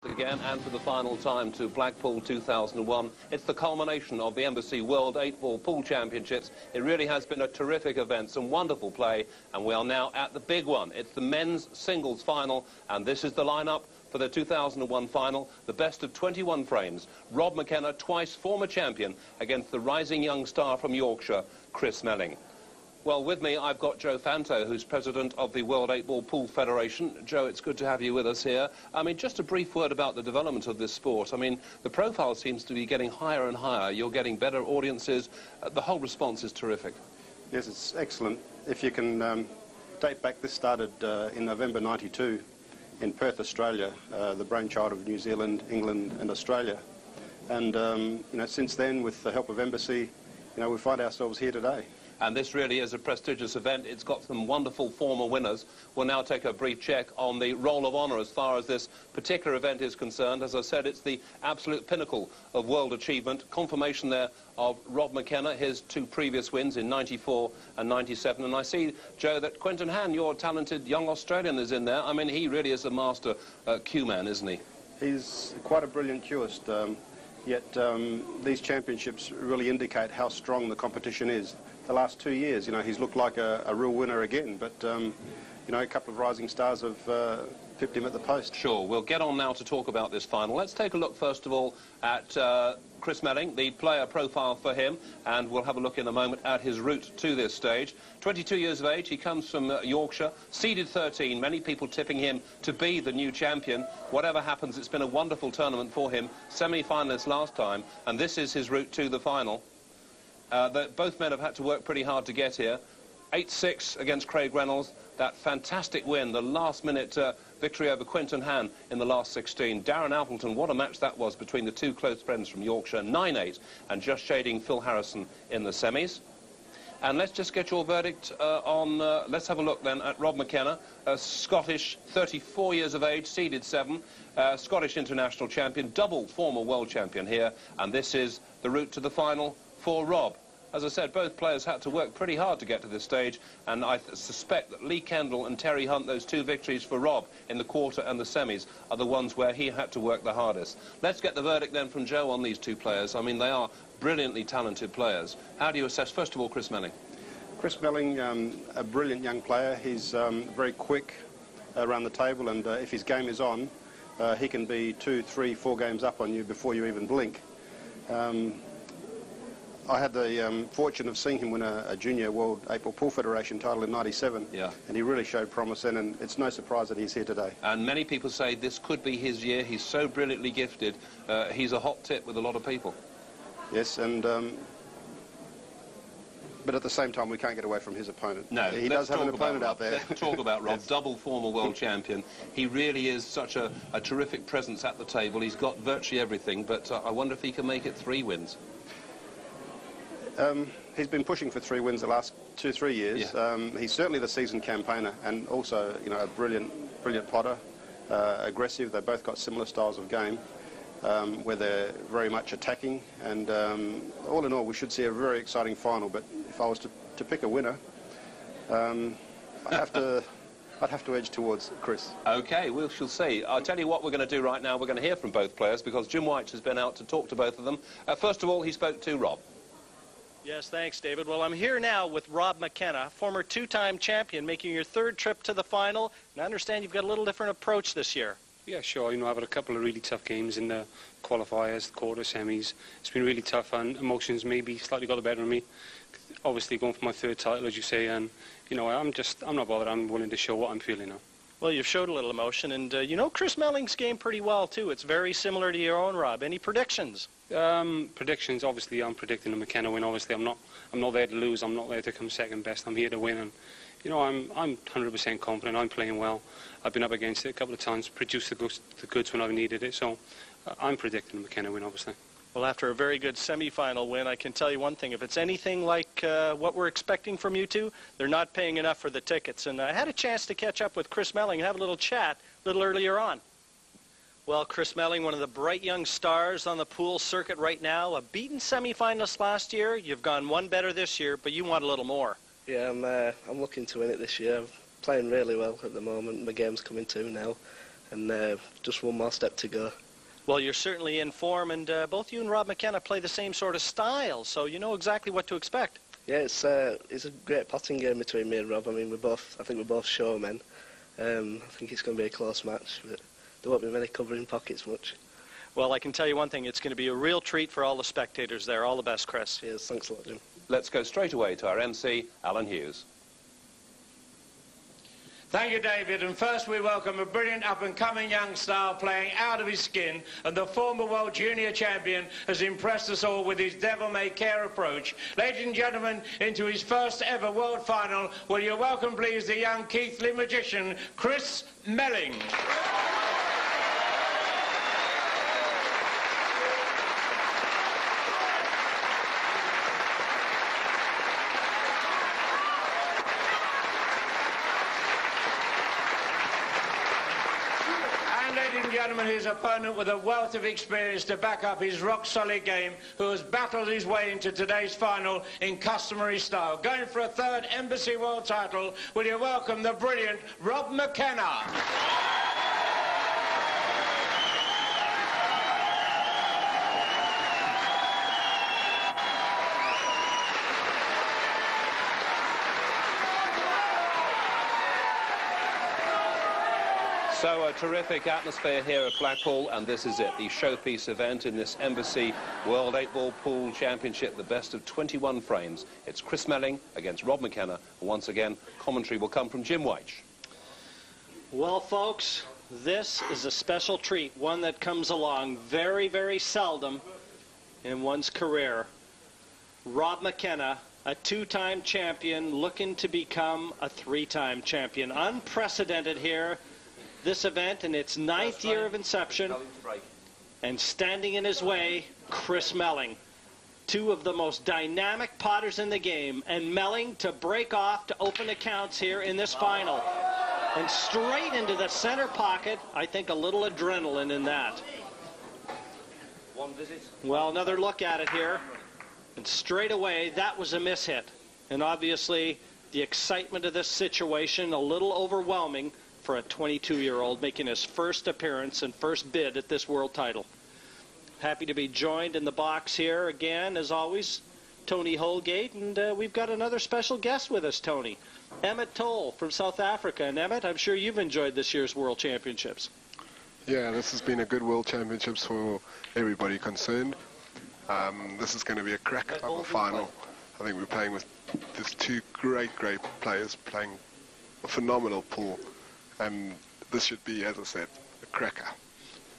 Again, and for the final time to Blackpool 2001. It's the culmination of the Embassy World 8-Ball Pool Championships. It really has been a terrific event, some wonderful play, and we are now at the big one. It's the men's singles final, and this is the lineup for the 2001 final, the best of 21 frames. Rob Mckenna, twice former champion, against the rising young star from Yorkshire, Chris Melling. Well, with me, I've got Joe Fanto, who's president of the World 8-Ball Pool Federation. Joe, it's good to have you with us here. I mean, just a brief word about the development of this sport. I mean, the profile seems to be getting higher and higher. You're getting better audiences. The whole response is terrific. Yes, it's excellent. If you can date back, this started in November '92 in Perth, Australia, the brainchild of New Zealand, England and Australia. And, you know, since then, with the help of Embassy, you know, we find ourselves here today. And this really is a prestigious event. It's got some wonderful former winners. We'll now take a brief check on the Roll of Honour as far as this particular event is concerned. As I said, it's the absolute pinnacle of world achievement. Confirmation there of Rob Mckenna, his two previous wins in '94 and '97. And I see, Joe, that Quentin Hann, your talented young Australian, is in there. I mean, he really is a master cue man, isn't he? He's quite a brilliant cueist. Yet these championships really indicate how strong the competition is. The last 2 years, you know, he's looked like a real winner again, but, you know, a couple of rising stars have pipped him at the post. Sure, we'll get on now to talk about this final. Let's take a look, first of all, at Chris Melling, the player profile for him, and we'll have a look in a moment at his route to this stage. 22 years of age, he comes from Yorkshire, seeded 13, many people tipping him to be the new champion. Whatever happens, it's been a wonderful tournament for him, semi-finalist last time, and this is his route to the final. Both men have had to work pretty hard to get here. 8-6 against Craig Reynolds, that fantastic win, the last-minute victory over Quentin Hann in the last 16. Darren Appleton, what a match that was between the two close friends from Yorkshire, 9-8, and just shading Phil Harrison in the semis. And let's just get your verdict on, let's have a look then at Rob Mckenna, a Scottish, 34 years of age, seeded 7, Scottish international champion, double former world champion here, and this is the route to the final for Rob. As I said, both players had to work pretty hard to get to this stage, and I suspect that Lee Kendall and Terry Hunt, those two victories for Rob in the quarter and the semis, are the ones where he had to work the hardest. Let's get the verdict then from Joe on these two players. I mean, they are brilliantly talented players. How do you assess, first of all, Chris Melling? Chris Melling, a brilliant young player. He's very quick around the table, and if his game is on, he can be 2, 3, 4 games up on you before you even blink. I had the fortune of seeing him win a Junior World 8-Ball Pool Federation title in '97, yeah. And he really showed promise then, and it's no surprise that he's here today. And many people say this could be his year. He's so brilliantly gifted. He's a hot tip with a lot of people. Yes, and but at the same time, we can't get away from his opponent. No, he does have an opponent out there. Let's talk about Rob, yes. Double former world champion. He really is such a terrific presence at the table. He's got virtually everything, but I wonder if he can make it 3 wins. He's been pushing for 3 wins the last 2, 3 years. Yeah. He's certainly the seasoned campaigner, and also, you know, a brilliant potter, aggressive. They've both got similar styles of game, where they're very much attacking. And all in all, we should see a very exciting final. But if I was to pick a winner, I'd have to edge towards Chris. OK, we shall see. I'll tell you what we're going to do right now. We're going to hear from both players because Jim White has been out to talk to both of them. First of all, he spoke to Rob. Yes, thanks, David. Well, I'm here now with Rob Mckenna, former 2-time champion, making your 3rd trip to the final. And I understand you've got a little different approach this year. Yeah, sure. You know, I've had a couple of really tough games in the qualifiers, the quarter, semis. It's been really tough, and emotions maybe slightly got the better of me. Obviously, going for my 3rd title, as you say, and, you know, I'm not bothered. I'm willing to show what I'm feeling now. Well, you've showed a little emotion, and you know Chris Melling's game pretty well, too. It's very similar to your own, Rob. Any predictions? Predictions, obviously, I'm predicting a Mckenna win. Obviously, I'm not there to lose. I'm not there to come second best. I'm here to win, and you know, I'm 100% confident. I'm playing well. I've been up against it a couple of times, produced the goods when I've needed it. So I'm predicting a Mckenna win, obviously. Well, after a very good semi-final win, I can tell you one thing. If it's anything like what we're expecting from you two, they're not paying enough for the tickets. And I had a chance to catch up with Chris Melling and have a little chat a little earlier on. Well, Chris Melling, one of the bright young stars on the pool circuit right now, a beaten semi-finalist last year. You've gone one better this year, but you want a little more. Yeah, I'm looking to win it this year. I'm playing really well at the moment. My game's coming to now. and just one more step to go. Well, you're certainly in form, and both you and Rob McKenna play the same sort of style, so you know exactly what to expect. Yeah, it's a great potting game between me and Rob. I mean, I think we're both showmen. I think it's going to be a close match, but there won't be many covering pockets much. Well, I can tell you one thing, it's going to be a real treat for all the spectators there. All the best, Chris. Yes, thanks a lot, Jim. Let's go straight away to our MC, Alan Hughes. Thank you, David. And first we welcome a brilliant up-and-coming young star playing out of his skin, and the former world junior champion has impressed us all with his devil-may-care approach. Ladies and gentlemen, into his first ever world final, will you welcome please the young Keighley magician, Chris Melling. Ladies and gentlemen, his opponent with a wealth of experience to back up his rock-solid game, who has battled his way into today's final in customary style. Going for a third Embassy World title, will you welcome the brilliant Rob McKenna. So a terrific atmosphere here at Blackpool, and this is it, the showpiece event in this Embassy World 8-Ball Pool Championship, the best of 21 frames. It's Chris Melling against Rob McKenna, and once again, commentary will come from Jim Weich. Well, folks, this is a special treat, one that comes along very, very seldom in one's career. Rob McKenna, a two-time champion, looking to become a three-time champion. Unprecedented here. This event in its 9th year of inception, and standing in his way, Chris Melling. Two of the most dynamic potters in the game, and Melling to break off to open accounts here in this final. And straight into the center pocket. I think a little adrenaline in that. One visit. Well, another look at it here. And straight away, that was a mishit. And obviously, the excitement of this situation, a little overwhelming for a 22-year-old making his first appearance and first bid at this world title. Happy to be joined in the box here again, as always, Tony Holgate, and we've got another special guest with us, Tony. Emmett Toll from South Africa. And Emmett, I'm sure you've enjoyed this year's World Championships. Yeah, this has been a good World Championships for everybody concerned. This is going to be a cracker of a final. I think we're playing with these two great players playing a phenomenal pool. And this should be, as I said, a cracker.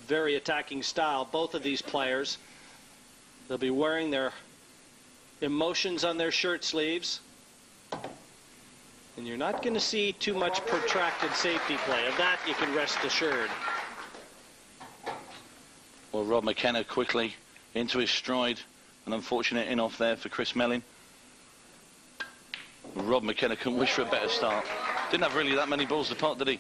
Very attacking style, both of these players. They'll be wearing their emotions on their shirt sleeves. And you're not going to see too much protracted safety play. Of that, you can rest assured. Well, Rob McKenna quickly into his stride. An unfortunate in-off there for Chris Melling. Rob McKenna couldn't wish for a better start. Didn't have really that many balls to pot, did he?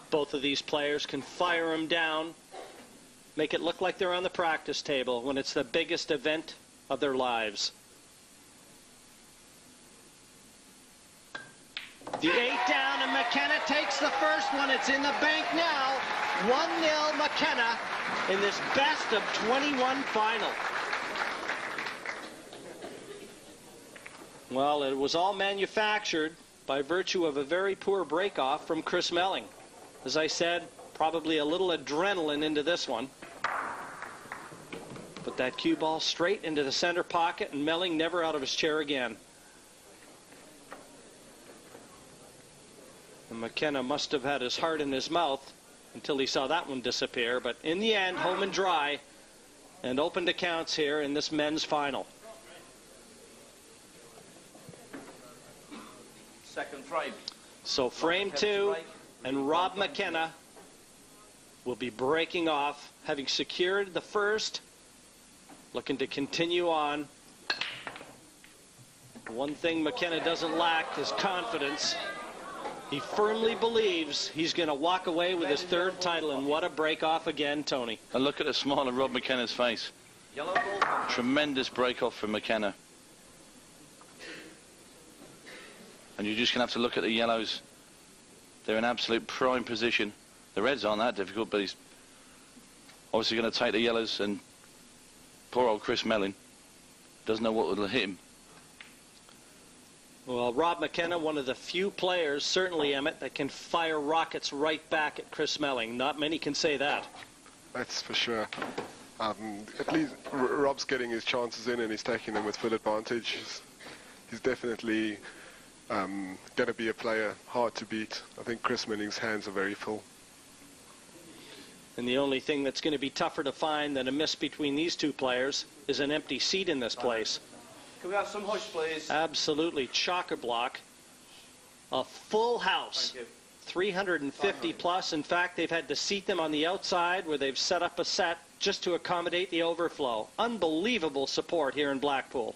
Both of these players can fire them down, make it look like they're on the practice table when it's the biggest event of their lives. The 8 down, and McKenna takes the first one. It's in the bank now. 1-0 McKenna in this best of 21 final. Well, it was all manufactured by virtue of a very poor break-off from Chris Melling. As I said, probably a little adrenaline into this one. Put that cue ball straight into the center pocket, and Melling never out of his chair again. And McKenna must have had his heart in his mouth until he saw that one disappear. But in the end, home and dry, and opened accounts here in this men's final. Second frame. So frame 2, and Rob McKenna will be breaking off, having secured the first, looking to continue on. One thing McKenna doesn't lack is confidence. He firmly believes he's going to walk away with his third title, and what a break off again, Tony. And look at the smile on Rob McKenna's face. Tremendous break off from McKenna. And you're just going to have to look at the yellows. They're in absolute prime position. The reds aren't that difficult, but he's obviously going to take the yellows, and poor old Chris Melling doesn't know what will hit him. Well, Rob Mckenna, one of the few players, certainly, Emmett, that can fire rockets right back at Chris Melling. Not many can say that. That's for sure. At least Rob's getting his chances in, and he's taking them with full advantage. He's definitely going to be a player hard to beat. I think Chris Melling's hands are very full. And the only thing that's going to be tougher to find than a miss between these two players is an empty seat in this place. Can we have some hush, please? Absolutely. Chock-a-block. A full house. 350 plus. In fact, they've had to seat them on the outside where they've set up a set just to accommodate the overflow. Unbelievable support here in Blackpool.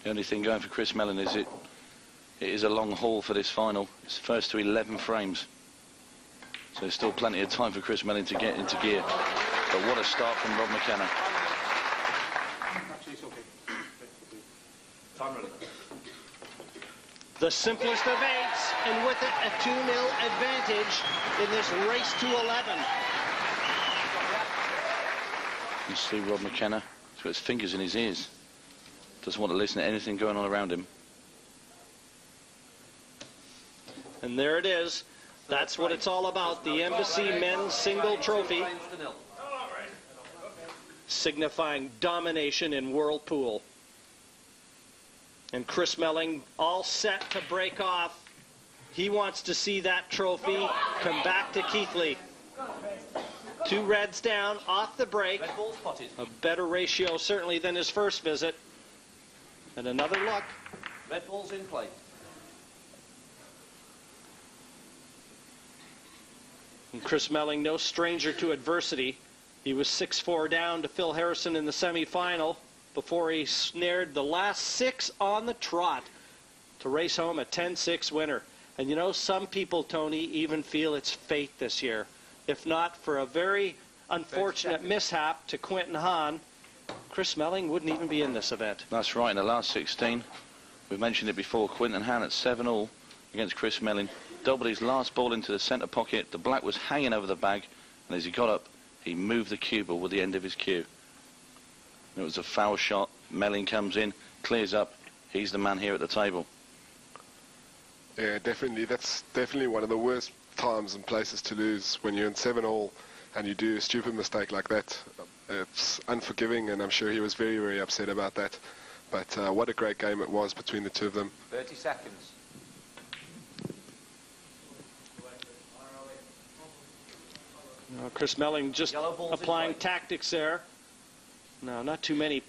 The only thing going for Chris Melling is it is a long haul for this final. It's the first to 11 frames. So there's still plenty of time for Chris Melling to get into gear. But what a start from Rob Mckenna. The simplest of eights, and with it a 2-0 advantage in this race to 11. You see Rob Mckenna, he's got his fingers in his ears. Doesn't want to listen to anything going on around him. And there it is. That's what it's all about. The Embassy Men's Single Trophy, signifying domination in World Pool. And Chris Melling all set to break off. He wants to see that trophy come back to Keithley. 2 reds down off the break. A better ratio certainly than his first visit. And another look. Red ball's in play. And Chris Melling, no stranger to adversity. He was 6-4 down to Phil Harrison in the semi-final before he snared the last 6 on the trot to race home a 10-6 winner. And you know, some people, Tony, even feel it's fate this year. If not for a very unfortunate mishap to Quinton Hahn, Chris Melling wouldn't even be in this event. That's right, in the last 16, we've mentioned it before, Quinton Hahn at 7-all against Chris Melling. Doubled his last ball into the centre pocket. The black was hanging over the bag, and as he got up, he moved the cue ball with the end of his cue. It was a foul shot. Melling comes in, clears up. He's the man here at the table. Yeah, definitely. That's definitely one of the worst times and places to lose, when you're in 7-all and you do a stupid mistake like that. It's unforgiving, and I'm sure he was very, very upset about that. But what a great game it was between the two of them. 30 seconds. Chris Melling just applying tactics there. No, not too many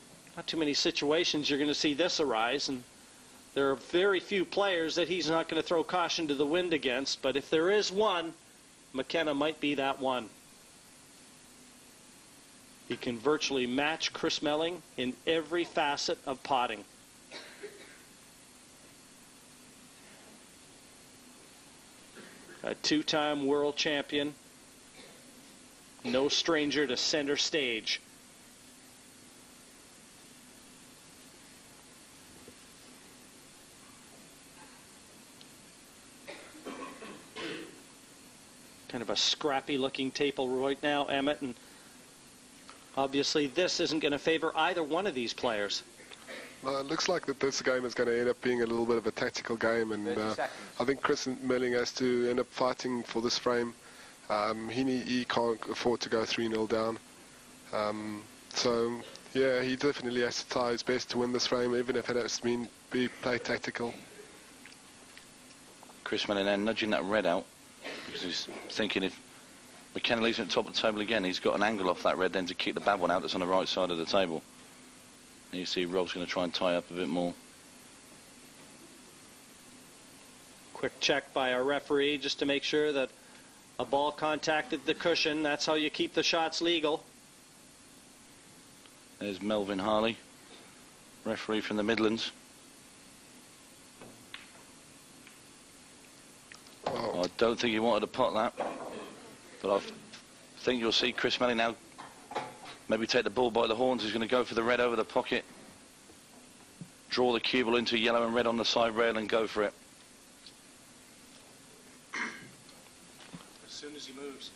situations you're going to see this arise, and there are very few players that he's not going to throw caution to the wind against. But if there is one, Mckenna might be that one. He can virtually match Chris Melling in every facet of potting. A 2-time world champion. No stranger to center stage. Kind of a scrappy looking table right now, Emmett, and obviously this isn't going to favor either one of these players. Well, it looks like that this game is going to end up being a little bit of a tactical game, and I think Chris Melling has to end up fighting for this frame. He can't afford to go 3-0 down. So, yeah, he definitely has to try his best to win this frame, even if it has to mean play tactical. Chris Melling then nudging that red out, because he's thinking if Mckenna leaves him at the top of the table again, he's got an angle off that red then to kick the bad one out that's on the right side of the table. And you see Rob's going to try and tie up a bit more. Quick check by our referee just to make sure that a ball contacted the cushion. That's how you keep the shots legal. There's Melvin Harley, referee from the Midlands. I don't think he wanted to pot that, but I think you'll see Chris Melling now maybe take the bull by the horns. He's going to go for the red over the pocket, draw the cue ball into yellow and red on the side rail and go for it. As soon as he moves.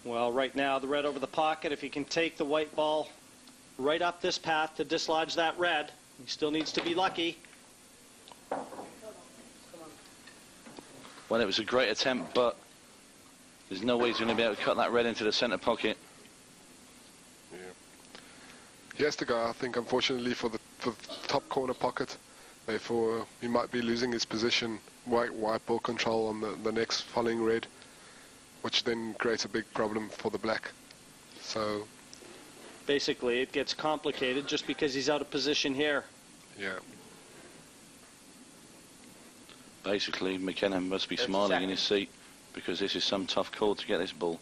Well, right now, the red over the pocket, if he can take the white ball right up this path to dislodge that red, he still needs to be lucky. Well, it was a great attempt, but there's no way he's going to be able to cut that red into the centre pocket. Yeah. He has to go, I think, unfortunately, for the top corner pocket. Therefore, he might be losing his position, white ball control on the next following red, which then creates a big problem for the black. So basically, it gets complicated just because he's out of position here. Yeah. Basically, Mckenna must be smiling in his seat because this is some tough call to get this ball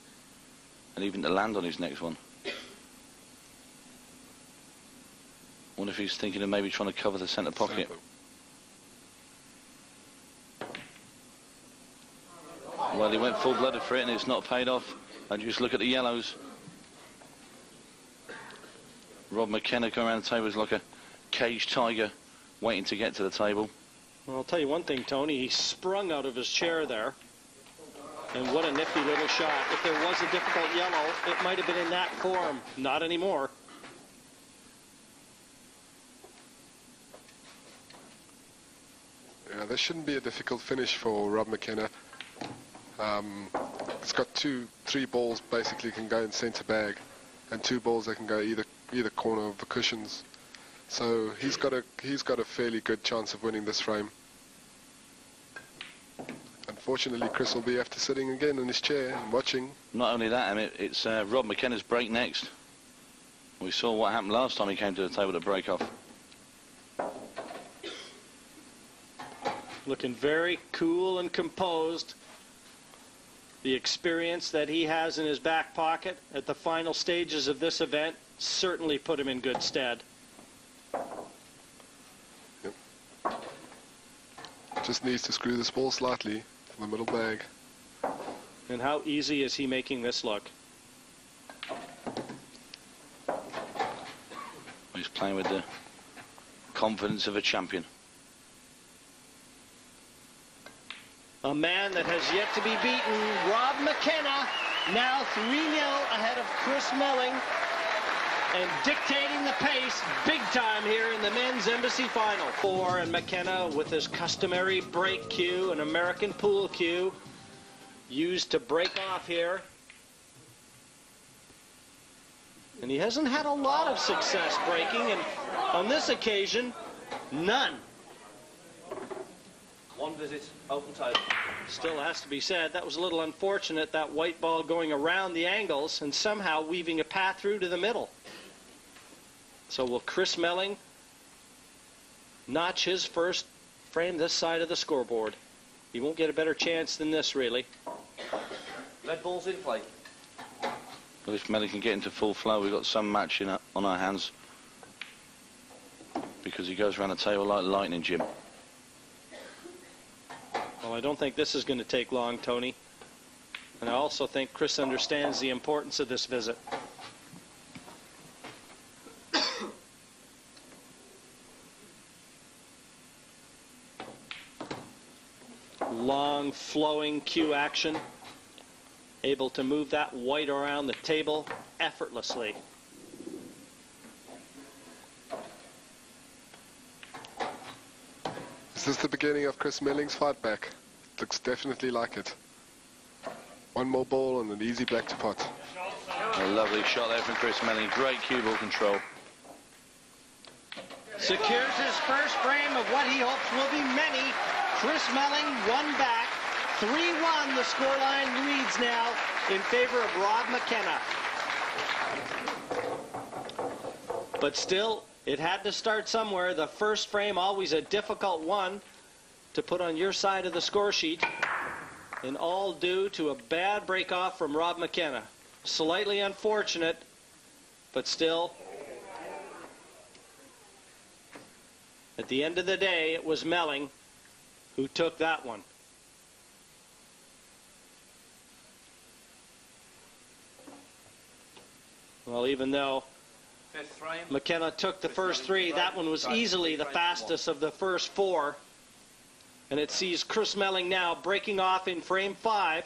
and even to land on his next one. Wonder if he's thinking of maybe trying to cover the centre pocket. Well, he went full-blooded for it and it's not paid off. And just look at the yellows. Rob Mckenna going around the table is like a caged tiger waiting to get to the table. Well, I'll tell you one thing, Tony. He sprung out of his chair there. And what a nifty little shot. If there was a difficult yellow, it might have been in that form. Not anymore. Yeah, this shouldn't be a difficult finish for Rob Mckenna. It's got three balls basically can go in centre bag, and 2 balls that can go either corner of the cushions. So he's got a fairly good chance of winning this frame. Unfortunately, Chris will be after sitting again in his chair and watching. Not only that, I mean, it's Rob Mckenna's break next. We saw what happened last time he came to the table to break off. Looking very cool and composed. The experience that he has in his back pocket at the final stages of this event certainly put him in good stead. Yep. Just needs to screw this ball slightly from the middle bag. And how easy is he making this look? He's playing with the confidence of a champion. A man that has yet to be beaten, Rob Mckenna, now 3-0 ahead of Chris Melling and dictating the pace big time here in the men's embassy final. And Mckenna with his customary break cue, an American pool cue, used to break off here. And he hasn't had a lot of success breaking, and on this occasion, none. One visit, open table. Still has to be said, that was a little unfortunate, that white ball going around the angles and somehow weaving a path through to the middle. So will Chris Melling notch his first frame this side of the scoreboard? He won't get a better chance than this, really. Red ball's in play. Well, if Melling can get into full flow, we've got some match on our hands. Because he goes around the table like lightning, Jim. Well, I don't think this is going to take long, Tony. And I also think Chris understands the importance of this visit. Long, flowing cue action. Able to move that white around the table effortlessly. Is this the beginning of Chris Melling's fight back? Looks definitely like it. One more ball and an easy black to pot. A lovely shot there from Chris Melling. Great cue ball control. Secures his first frame of what he hopes will be many. Chris Melling one back. 3-1 the scoreline reads now in favor of Rob Mckenna. But still, it had to start somewhere. The first frame, always a difficult one to put on your side of the score sheet. And all due to a bad break-off from Rob Mckenna. Slightly unfortunate, but still, at the end of the day, it was Melling who took that one. Well, even though Mckenna took the first three, that one was easily the fastest of the first four. And it sees Chris Melling now breaking off in frame 5,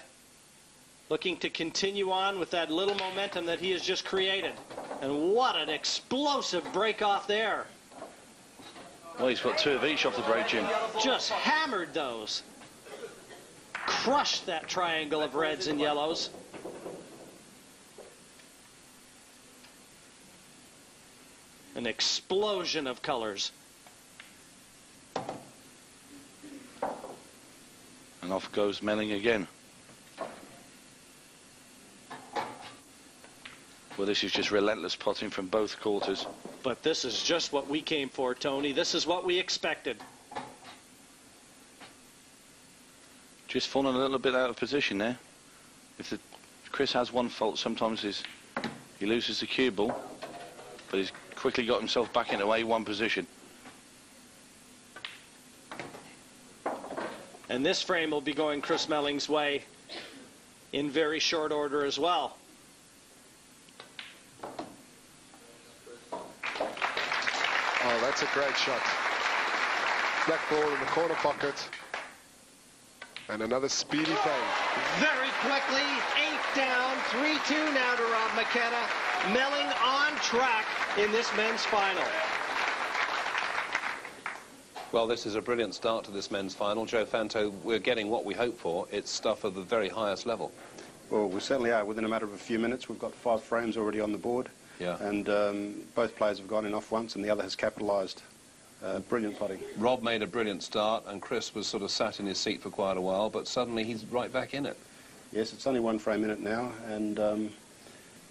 looking to continue on with that little momentum that he has just created. And what an explosive break off there. Well, he's got 2 of each off the break, Jim. Just hammered those. Crushed that triangle of reds and yellows. An explosion of colors. And off goes Melling again. Well, this is just relentless potting from both quarters. But this is just what we came for, Tony. This is what we expected. Just fallen a little bit out of position there. If Chris has one fault, sometimes he loses the cue ball, but he's quickly got himself back into A1 position. And this frame will be going Chris Melling's way in very short order as well. Oh, that's a great shot. Black ball in the corner pocket. And another speedy frame. Very quickly, 8 down, 3-2 now to Rob Mckenna. Melling on track in this men's final. Well, this is a brilliant start to this men's final. Joe Fanto, we're getting what we hope for. It's stuff of the very highest level. Well, we certainly are. Within a matter of a few minutes, we've got 5 frames already on the board. Yeah. And both players have gone in off once, and the other has capitalised. Brilliant putting. Rob made a brilliant start, and Chris was sort of sat in his seat for quite a while, but suddenly he's right back in it. Yes, it's only 1 frame in it now, and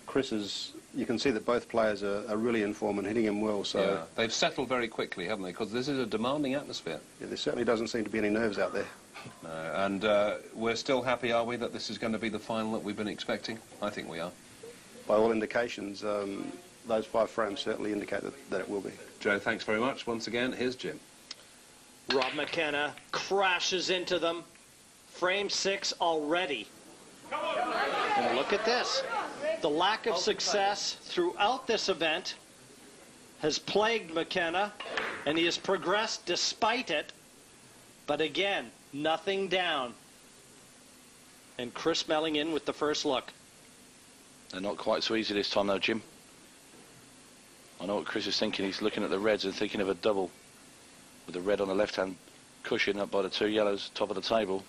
Chris is... You can see that both players are really in form and hitting him well. So yeah. They've settled very quickly, haven't they? Because this is a demanding atmosphere. Yeah, there certainly doesn't seem to be any nerves out there. No, and we're still happy, are we, that this is going to be the final that we've been expecting? I think we are. By all indications, those 5 frames certainly indicate that it will be. Joe, thanks very much. Once again, here's Jim. Rob Mckenna crashes into them. Frame 6 already. And look at this. The lack of success throughout this event has plagued Mckenna, and he has progressed despite it. But again, nothing down. And Chris Melling in with the first look. They're not quite so easy this time, though, Jim. I know what Chris is thinking. He's looking at the reds and thinking of a double with the red on the left-hand cushion up by the 2 yellows, top of the table.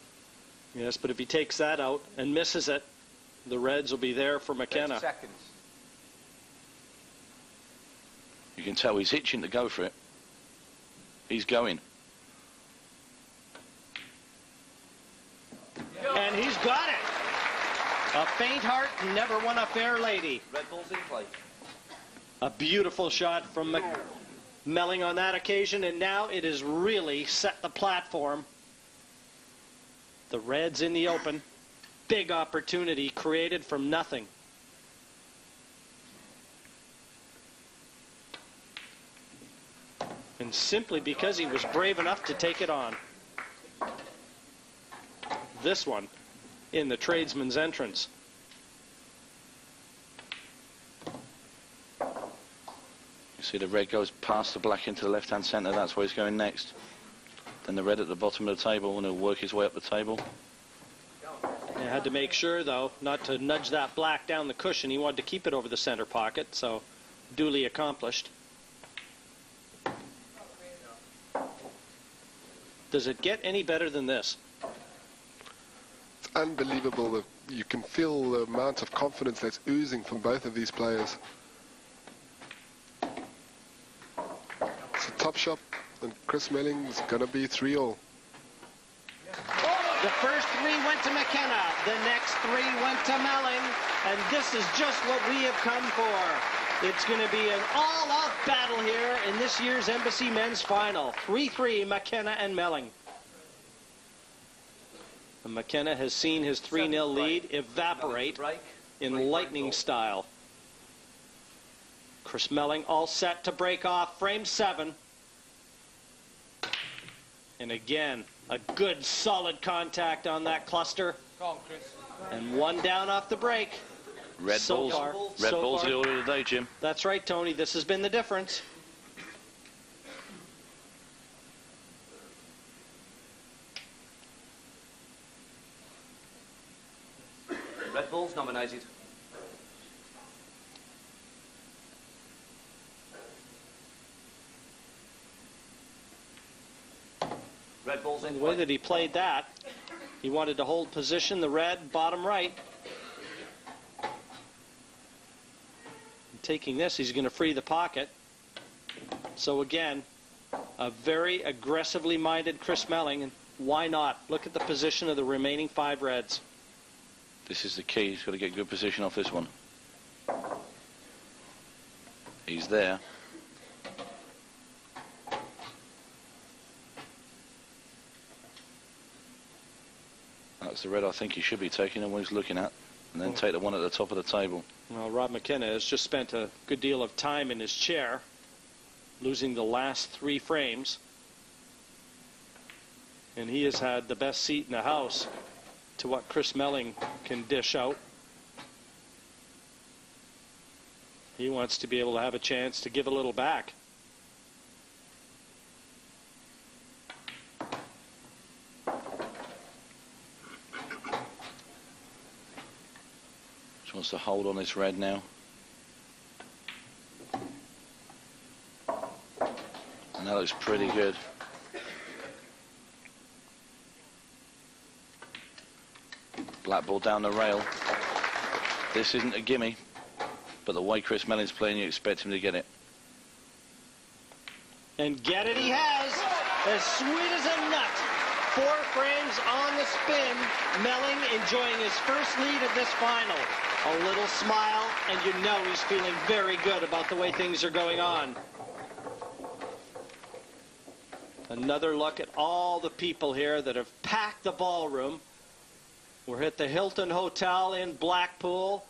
Yes, but if he takes that out and misses it, the reds will be there for Mckenna. Seconds. You can tell he's itching to go for it. He's going. And he's got it. A faint heart never won a fair lady. Red ball's in play. A beautiful shot from Melling on that occasion, and now it has really set the platform. The reds in the open. Big opportunity created from nothing. And simply because he was brave enough to take it on. This one in the tradesman's entrance. You see the red goes past the black into the left-hand centre. That's where he's going next. Then the red at the bottom of the table, and he'll work his way up the table. He had to make sure, though, not to nudge that black down the cushion. He wanted to keep it over the center pocket, so duly accomplished. Does it get any better than this? It's unbelievable that you can feel the amount of confidence that's oozing from both of these players. It's a top shot, and Chris Melling is going to be 3-all. The first 3 went to Mckenna. The next 3 went to Melling. And this is just what we have come for. It's going to be an all-out battle here in this year's Embassy Men's Final. 3-3, Mckenna and Melling. And Mckenna has seen his 3-0 lead evaporate in lightning style. Chris Melling all set to break off frame 7. And again, A good solid contact on that cluster. Go on, Chris. And one down off the break. Red balls. Red balls the order of the day, Jim. That's right, Tony. This has been the difference. Red balls nominated. Red balls in The way that he played that, he wanted to hold position, the red, bottom right. Taking this, he's going to free the pocket. So again, a very aggressively minded Chris Melling, and why not? Look at the position of the remaining 5 reds. This is the key. He's got to get good position off this one. He's there. That's the red I think he should be taking and what he's looking at, and then take the one at the top of the table. Well, Rob Mckenna has just spent a good deal of time in his chair, losing the last 3 frames. And he has had the best seat in the house to what Chris Melling can dish out. He wants to be able to have a chance to give a little back. Just wants to hold on this red now. And that looks pretty good. Black ball down the rail. This isn't a gimme, but the way Chris Melling's playing, you expect him to get it. And get it he has, as sweet as a nut. 4 frames on the spin. Melling enjoying his first lead of this final. A little smile, and you know he's feeling very good about the way things are going on. Another look at all the people here that have packed the ballroom. We're at the Hilton Hotel in Blackpool.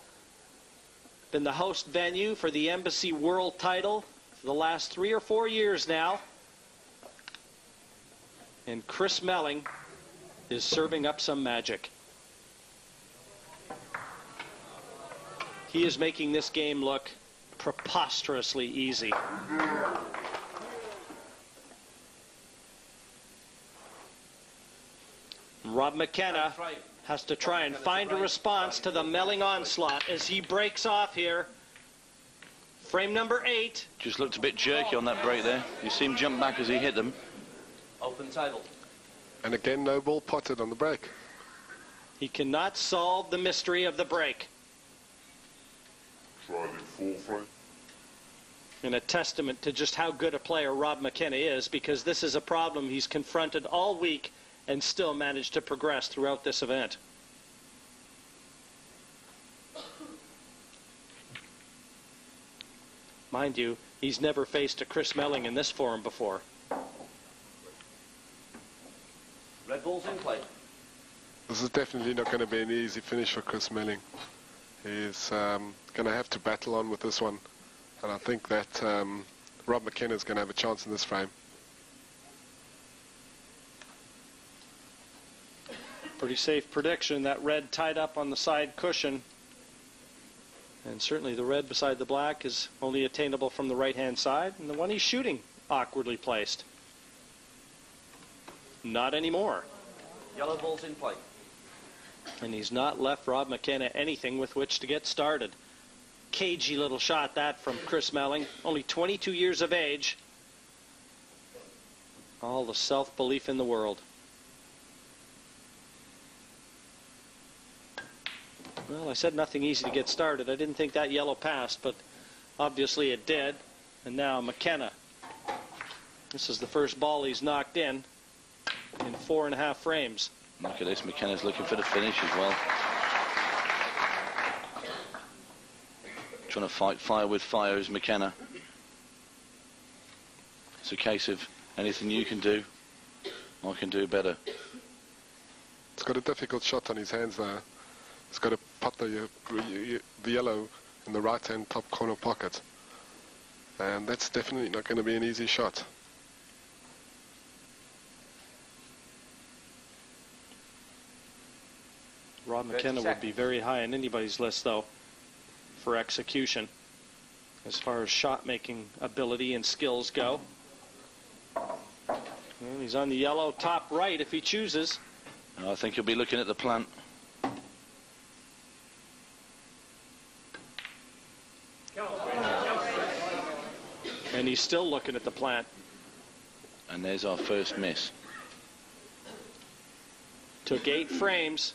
Been the host venue for the Embassy World title for the last 3 or 4 years now. And Chris Melling is serving up some magic. He is making this game look preposterously easy. Rob Mckenna has to try and find a response to the Melling onslaught as he breaks off here. Frame number 8. Just looked a bit jerky on that break there. You see him jump back as he hit them. Open table. And again, no ball potted on the break. He cannot solve the mystery of the break. And a testament to just how good a player Rob Mckenna is, because this is a problem he's confronted all week and still managed to progress throughout this event. Mind you, he's never faced a Chris Melling in this form before. Red balls in play. This is definitely not going to be an easy finish for Chris Melling. He's going to have to battle on with this one. And I think that Rob Mckenna is going to have a chance in this frame. Pretty safe prediction. That red tied up on the side cushion. And certainly the red beside the black is only attainable from the right-hand side. And the one he's shooting, awkwardly placed. Not anymore. Yellow balls in play. And he's not left Rob Mckenna anything with which to get started. Cagey little shot that from Chris Melling. Only 22 years of age. All the self-belief in the world. Well, I said nothing easy to get started. I didn't think that yellow passed, but obviously it did. And now Mckenna. This is the first ball he's knocked in 4.5 frames. Look at this. McKenna's looking for the finish as well. Trying to fight fire with fire is McKenna. It's a case of anything you can do, I can do better. He's got a difficult shot on his hands there. He's got to put the yellow in the right-hand top corner pocket. And that's definitely not going to be an easy shot. Rob Mckenna would be very high on anybody's list, though, for execution, as far as shot-making ability and skills go. And he's on the yellow top right if he chooses. I think he'll be looking at the plant. And he's still looking at the plant. And there's our first miss. Took 8 frames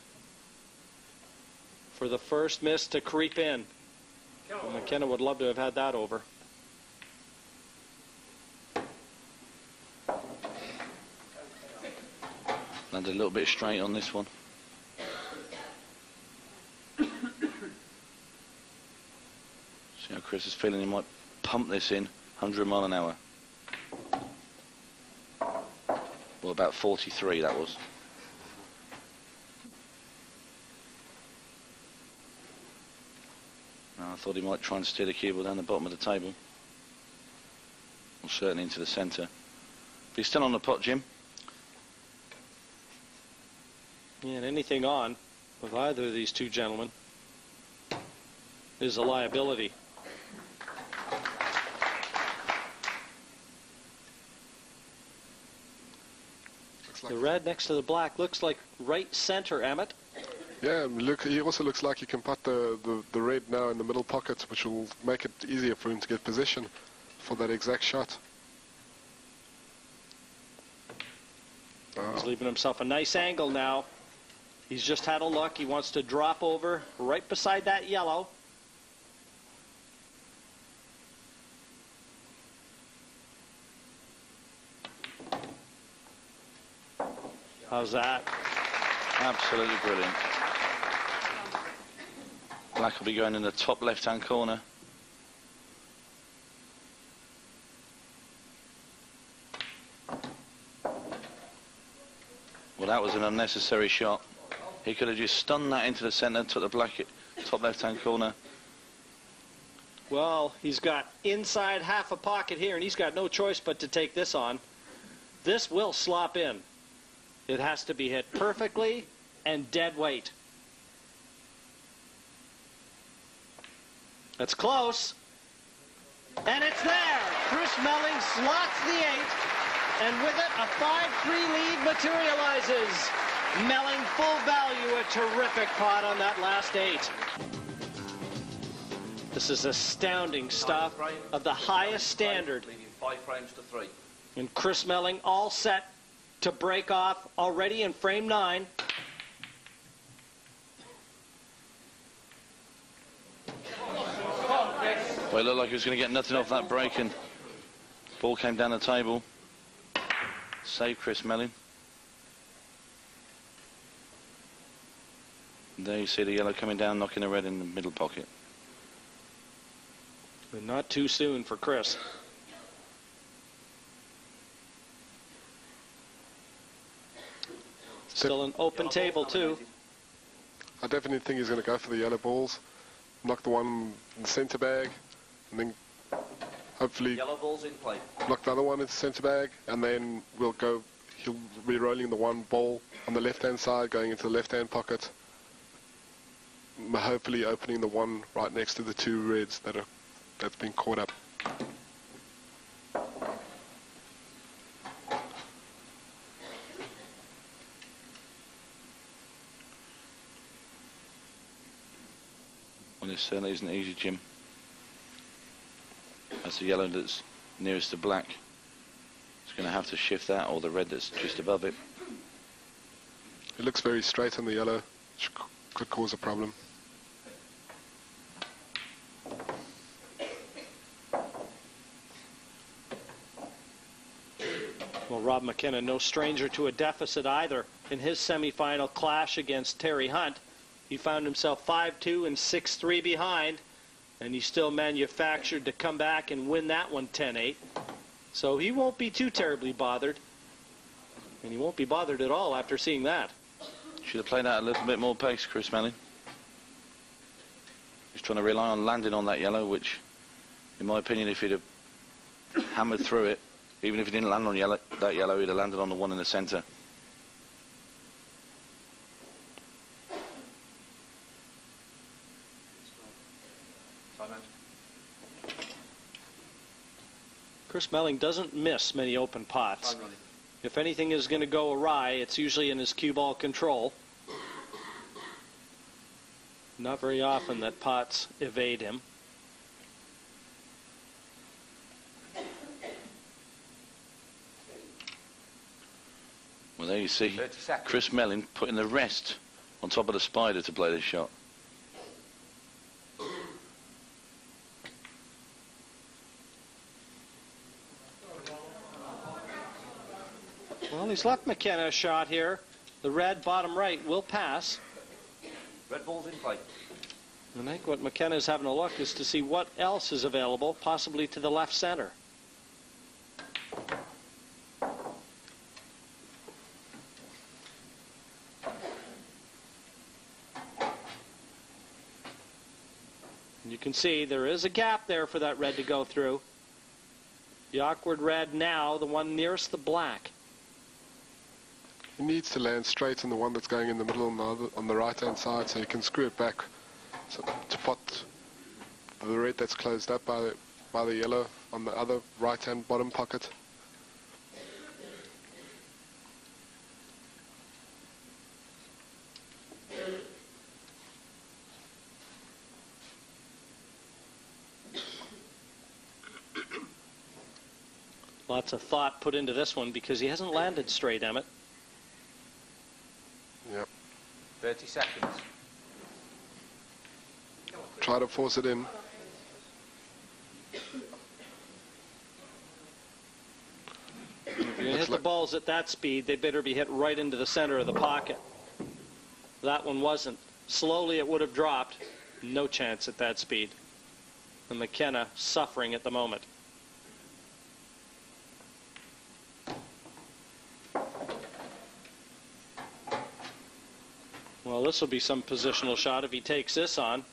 for the first miss to creep in. Well, Mckenna would love to have had that over. Landed a little bit straight on this one. See how Chris is feeling. He might pump this in 100 mile an hour. Well, about 43 that was. I thought he might try and steer the cue ball down the bottom of the table. Or certainly into the centre. But he's still on the pot, Jim. Yeah, and anything on with either of these two gentlemen is a liability. The red next to the black looks like right center, Emmett. Yeah, look, he also looks like he can put the red now in the middle pocket, which will make it easier for him to get position for that exact shot. He's leaving himself a nice angle now. He's just had a look. He wants to drop over right beside that yellow. How's that? Absolutely brilliant. Black will be going in the top left-hand corner. Well, that was an unnecessary shot. He could have just stunned that into the centre, took the black top left-hand corner. Well, he's got inside half a pocket here, and he's got no choice but to take this on. This will slop in. It has to be hit perfectly and dead weight. That's close. And it's there. Chris Melling slots the 8. And with it, a 5-3 lead materializes. Melling full value, a terrific pot on that last 8. This is astounding stuff of the highest standard. 5 frames to 3. And Chris Melling all set to break off already in frame 9. Well, it looked like he was going to get nothing off that break, and ball came down the table. Save Chris Melling. There you see the yellow coming down, knocking the red in the middle pocket. But not too soon for Chris. Still an open table, too. I definitely think he's going to go for the yellow balls, knock the one in the centre bag, and then hopefully Yellow balls in play. knock the other one into the centre bag, and then we'll go. He'll be rolling the one ball on the left-hand side, going into the left-hand pocket, hopefully opening the one right next to the 2 reds that's been caught up. Well, this certainly isn't easy, Jim. That's the yellow that's nearest to black. It's going to have to shift that, or the red that's just above it. It looks very straight on the yellow, which could cause a problem. Well, Rob Mckenna, no stranger to a deficit either. In his semifinal clash against Terry Hunt, he found himself 5-2 and 6-3 behind, and he still manufactured to come back and win that one 10-8. So he won't be too terribly bothered, and he won't be bothered at all after seeing that. Should have played out a little bit more pace, Chris Melling. He's trying to rely on landing on that yellow, which, in my opinion, if he'd have hammered through it, even if he didn't land on that yellow, he'd have landed on the one in the centre. Chris Melling doesn't miss many open pots. If anything is going to go awry, it's usually in his cue ball control. Not very often that pots evade him. Well, there you see Chris Melling putting the rest on top of the spider to play this shot. Well, he's left Mckenna a shot here. The red bottom right will pass. Red ball's in play. And I think what Mckenna is having a look is to see what else is available, possibly to the left center. And you can see there is a gap there for that red to go through. The awkward red now, the one nearest the black. He needs to land straight on the one that's going in the middle on the right-hand side, so you can screw it back to pot the red that's closed up by the yellow on the other right-hand bottom pocket. Lots of thought put into this one because he hasn't landed straight, Emmett. Yep. 30 seconds. Try to force it in. If you hit the balls at that speed, they better be hit right into the center of the pocket. That one wasn't. Slowly it would have dropped. No chance at that speed. And Mckenna suffering at the moment. Well, this will be some positional shot if he takes this on.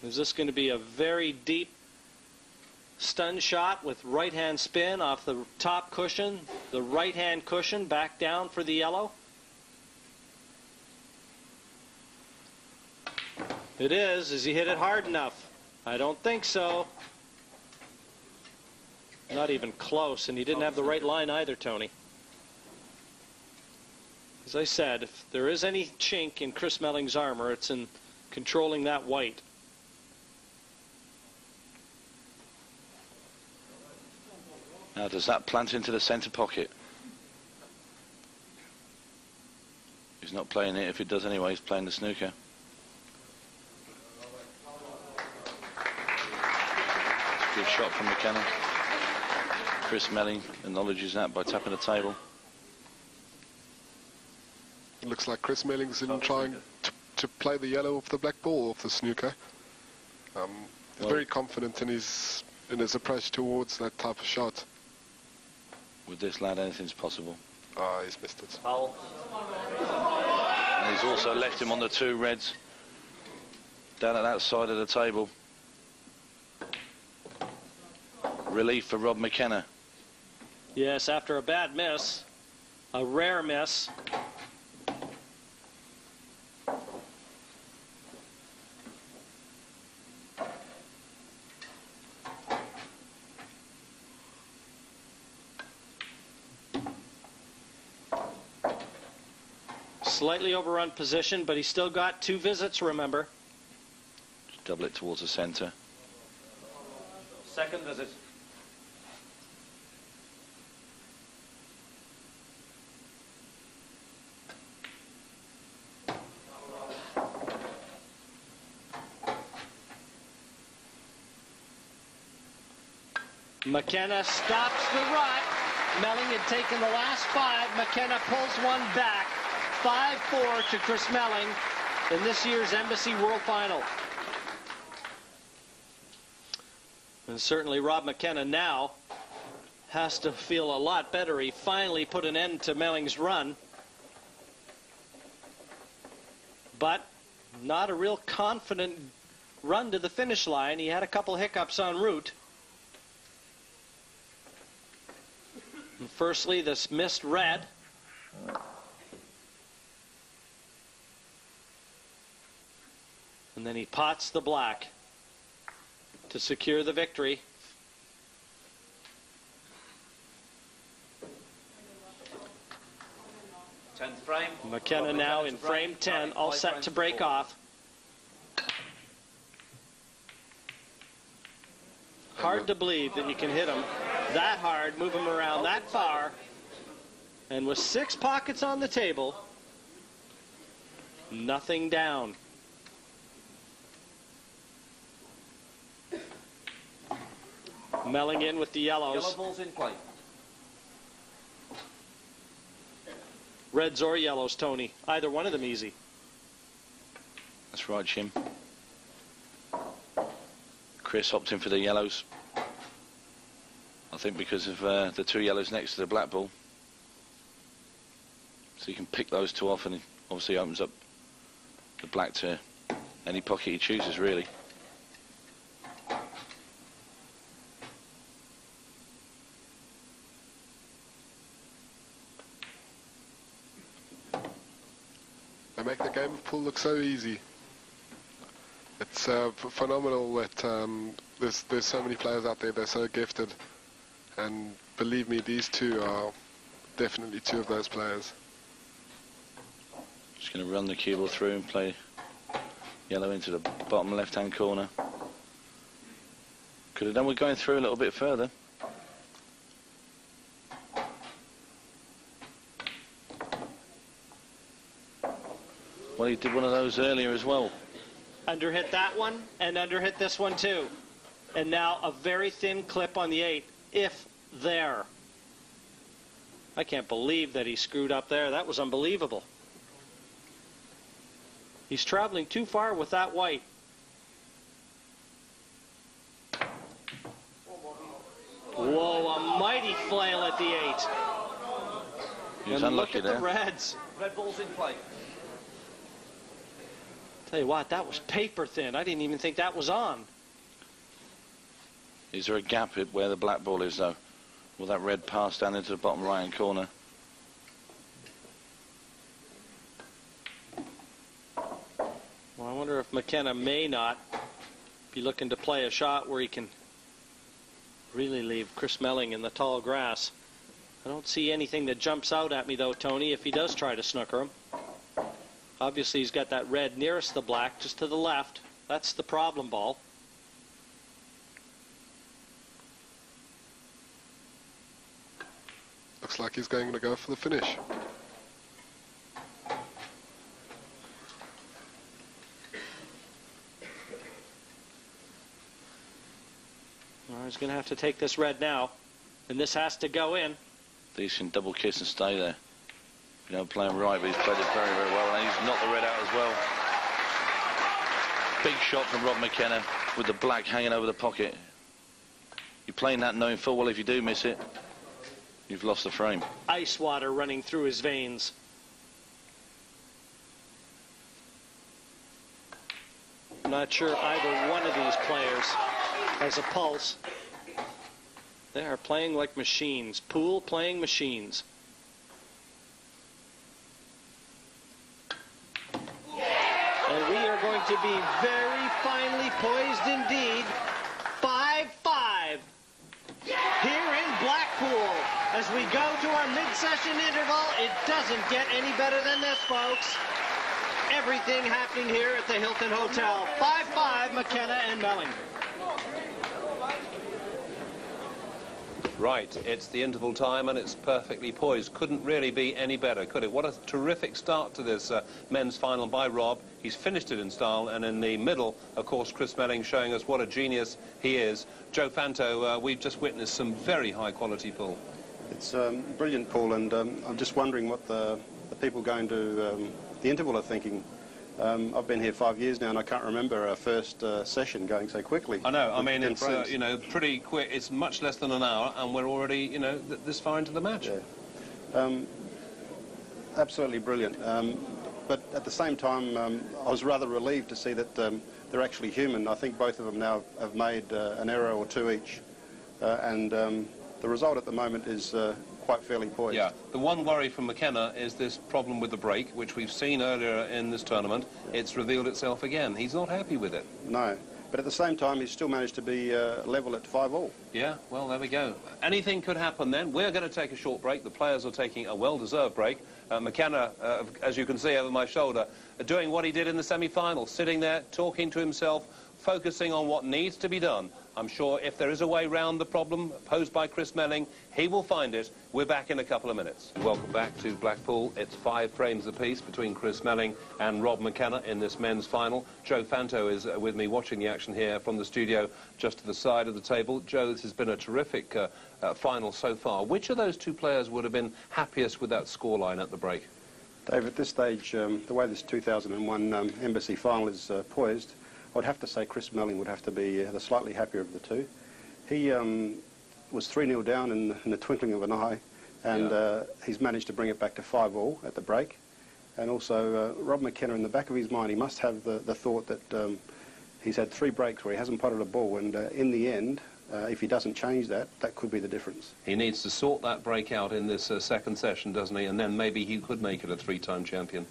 Is this going to be a very deep stun shot with right-hand spin off the top cushion, the right-hand cushion back down for the yellow? It is. Has he hit it hard enough? I don't think so. Not even close, and he didn't have the right line either, Tony. As I said, if there is any chink in Chris Melling's armor, it's in controlling that white. Now, does that plant into the centre pocket? He's not playing it. If it does anyway, he's playing the snooker. Good shot from Mckenna. Chris Melling acknowledges that by tapping the table. It looks like Chris Melling's in trying to play the yellow off the black ball off the snooker. He's very confident in his approach towards that type of shot. With this lad, anything's possible. Ah, he's missed it. Foul. And he's also left him on the two reds down at that side of the table. Relief for Rob Mckenna. Yes, after a bad miss, a rare miss. Slightly overrun position, but he's still got two visits, remember. Just double it towards the centre. Second visit. Mckenna stops the rut. Melling had taken the last five. Mckenna pulls one back. 5-4 to Chris Melling in this year's Embassy World Final. And certainly Rob Mckenna now has to feel a lot better. He finally put an end to Melling's run. But not a real confident run to the finish line. He had a couple hiccups en route. And firstly, this missed red. And then he pots the black to secure the victory. McKenna now in frame 10, all set to break off. Hard to believe that you can hit him that hard, move him around that far, and with 6 pockets on the table, nothing down. Melling in with the yellows. Yellow ball's in play. Reds or yellows, Tony. Either one of them easy. That's right, Jim. Chris opting for the yellows. I think because of the 2 yellows next to the black ball. So you can pick those 2 off, and it obviously opens up the black to any pocket he chooses, really. They make the game of pool look so easy. It's phenomenal that there's so many players out there. They're so gifted, and believe me, these 2 are definitely 2 of those players. Just going to run the cue ball through and play yellow into the bottom left-hand corner. Could have done with going through a little bit further. Well, he did one of those earlier as well. Underhit that one and underhit this one too. And now a very thin clip on the 8, if there. I can't believe that he screwed up there. That was unbelievable. He's traveling too far with that white. Whoa, a mighty flail at the 8. He was and unlucky look at there. the reds. Red ball's in play. Tell you what, that was paper thin. I didn't even think that was on. Is there a gap at where the black ball is, though? Will that red pass down into the bottom right-hand corner? Well, I wonder if McKenna may not be looking to play a shot where he can really leave Chris Melling in the tall grass. I don't see anything that jumps out at me, though, Tony, if he does try to snooker him. Obviously, he's got that red nearest the black, just to the left. That's the problem ball. Looks like he's going to go for the finish. Well, he's going to have to take this red now, and this has to go in. Decent double kiss and stay there. You know, playing right, but he's played it very, very well, and he's knocked the red out as well. Big shot from Rob McKenna with the black hanging over the pocket. You're playing that knowing full well if you do miss it, you've lost the frame. Ice water running through his veins. I'm not sure either one of these players has a pulse. They are playing like machines. Pool playing machines. And we are going to be very finely poised indeed. 5-5 here in Blackpool. As we go to our mid-session interval, it doesn't get any better than this, folks. Everything happening here at the Hilton Hotel. 5-5, McKenna and Melling. Right, it's the interval time and it's perfectly poised. Couldn't really be any better, could it? What a terrific start to this men's final by Rob. He's finished it in style, and in the middle, of course, Chris Melling showing us what a genius he is. Joe Fanto, we've just witnessed some very high-quality pool. It's brilliant pool, and I'm just wondering what the people going to the interval are thinking. I've been here 5 years now, and I can't remember our first session going so quickly. I know. I mean, it's you know, pretty quick. It's much less than an hour, and we're already, you know, this far into the match. Yeah. Absolutely brilliant. But at the same time, I was rather relieved to see that they're actually human. I think both of them now have made an error or two each, and the result at the moment is quite fairly poised. Yeah, the one worry from McKenna is this problem with the break, which we've seen earlier in this tournament. It's revealed itself again. He's not happy with it. No, but at the same time, he's still managed to be level at 5-all. Yeah, well, there we go. Anything could happen then. We're going to take a short break. The players are taking a well-deserved break. McKenna, as you can see over my shoulder, doing what he did in the semi-final, sitting there, talking to himself, focusing on what needs to be done. I'm sure if there is a way round the problem posed by Chris Melling, he will find it. We're back in a couple of minutes. Welcome back to Blackpool. It's 5 frames apiece between Chris Melling and Rob McKenna in this men's final. Joe Fanto is with me watching the action here from the studio just to the side of the table. Joe, this has been a terrific final so far. Which of those two players would have been happiest with that scoreline at the break? Dave, at this stage, the way this 2001 Embassy final is poised, I'd have to say Chris Melling would have to be the slightly happier of the two. He was 3-0 down in the twinkling of an eye, and he's managed to bring it back to 5-all at the break. And also, Rob McKenna, in the back of his mind, he must have the thought that he's had 3 breaks where he hasn't potted a ball, and in the end, if he doesn't change that, that could be the difference. He needs to sort that break out in this second session, doesn't he? And then maybe he could make it a 3-time champion.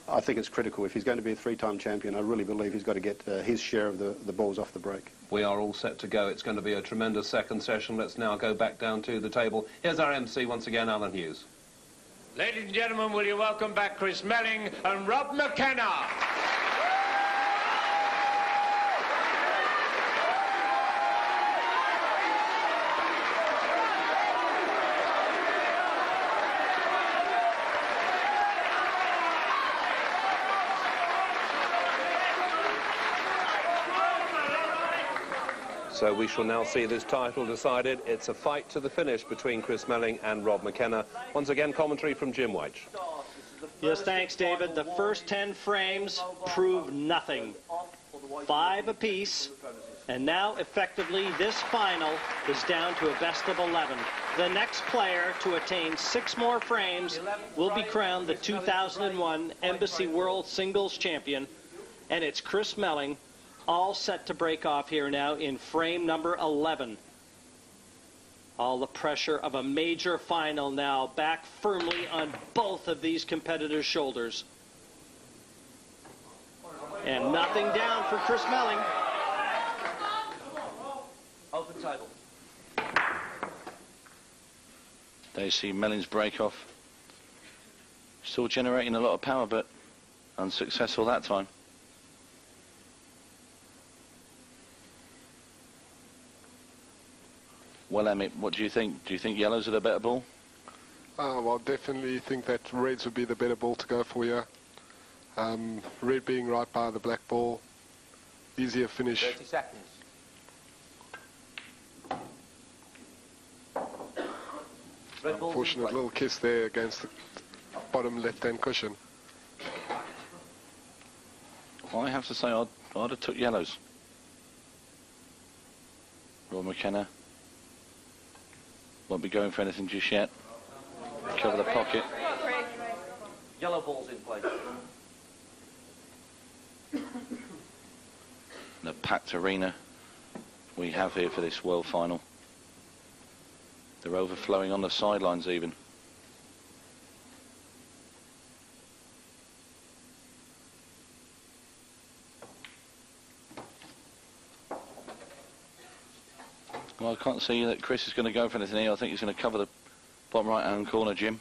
I think it's critical. If he's going to be a 3-time champion, I really believe he's got to get his share of the balls off the break. We are all set to go. It's going to be a tremendous second session. Let's now go back down to the table. Here's our MC once again, Alan Hughes. Ladies and gentlemen, will you welcome back Chris Melling and Rob McKenna? So we shall now see this title decided. It's a fight to the finish between Chris Melling and Rob McKenna. Once again, commentary from Jim White. Yes, thanks, David. The first 10 frames proved nothing. 5 apiece. And now, effectively, this final is down to a best of 11. The next player to attain 6 more frames will be crowned the 2001 Embassy World Singles Champion. And it's Chris Melling, all set to break off here now in frame number 11. All the pressure of a major final now back firmly on both of these competitors' shoulders. And nothing down for Chris Melling. Open table. There you see Melling's break off. Still generating a lot of power, but unsuccessful that time. Well, Emmett, what do you think? Do you think yellows are the better ball? Well, definitely think that reds would be the better ball to go for here. Red being right by the black ball, easier finish. 30 seconds. Unfortunate little kiss there against the bottom left-hand cushion. I have to say I'd have took yellows. Rob McKenna won't be going for anything just yet. Cover the pocket. Yellow balls in play. The packed arena we have here for this world final. They're overflowing on the sidelines even. Well, I can't see that Chris is going to go for anything here. I think he's going to cover the bottom right-hand corner, Jim.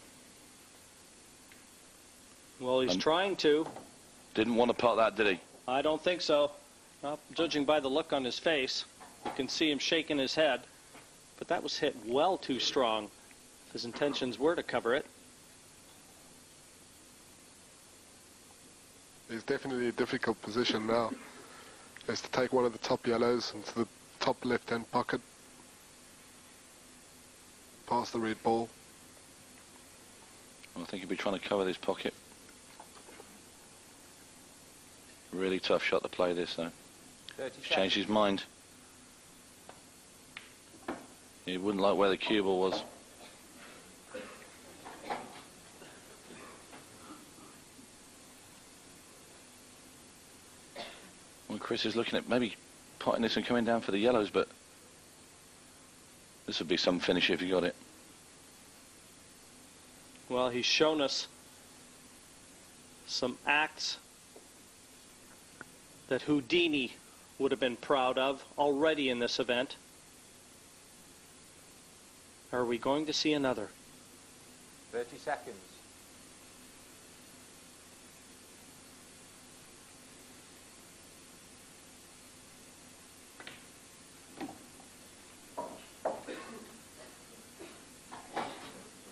Well, he's trying to. Didn't want to pot that, did he? I don't think so. Well, judging by the look on his face, you can see him shaking his head. But that was hit well too strong, if his intentions were to cover it. It's definitely a difficult position now. He has to take one of the top yellows into the top left-hand pocket. Past the red ball. I think he'll be trying to cover this pocket. Really tough shot to play this, though. He's changed his mind. He wouldn't like where the cue ball was. Well, Chris is looking at maybe potting this and coming down for the yellows, but this would be some finish if he got it. Well, he's shown us some acts that Houdini would have been proud of already in this event. Are we going to see another? 30 seconds.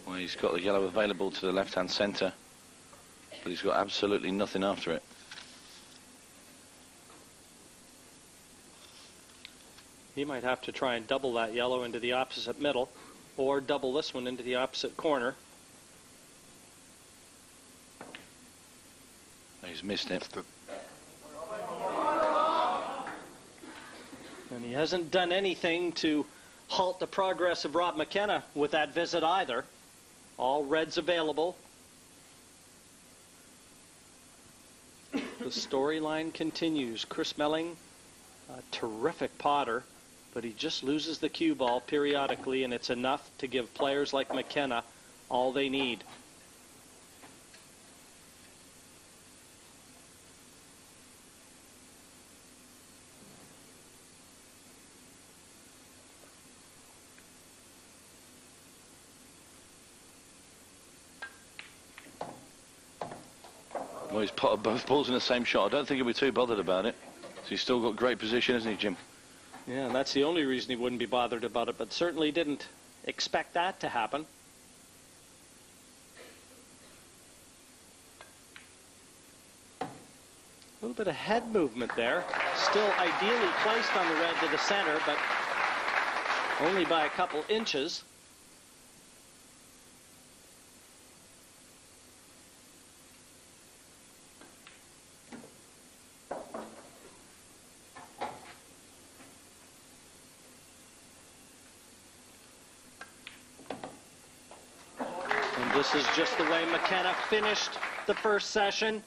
Well, he's got the yellow available to the left-hand centre, but he's got absolutely nothing after it. He might have to try and double that yellow into the opposite middle, or double this one into the opposite corner. He's missed it. And he hasn't done anything to halt the progress of Rob Mckenna with that visit either. All reds available. The storyline continues. Chris Melling, a terrific potter, but he just loses the cue ball periodically, and it's enough to give players like Mckenna all they need. Well, he's potted both balls in the same shot. I don't think he'll be too bothered about it. So he's still got great position, hasn't he, Jim? Yeah, and that's the only reason he wouldn't be bothered about it, but certainly didn't expect that to happen. A little bit of head movement there. Still ideally placed on the red to the center, but only by a couple inches. This is just the way Mckenna finished the first session.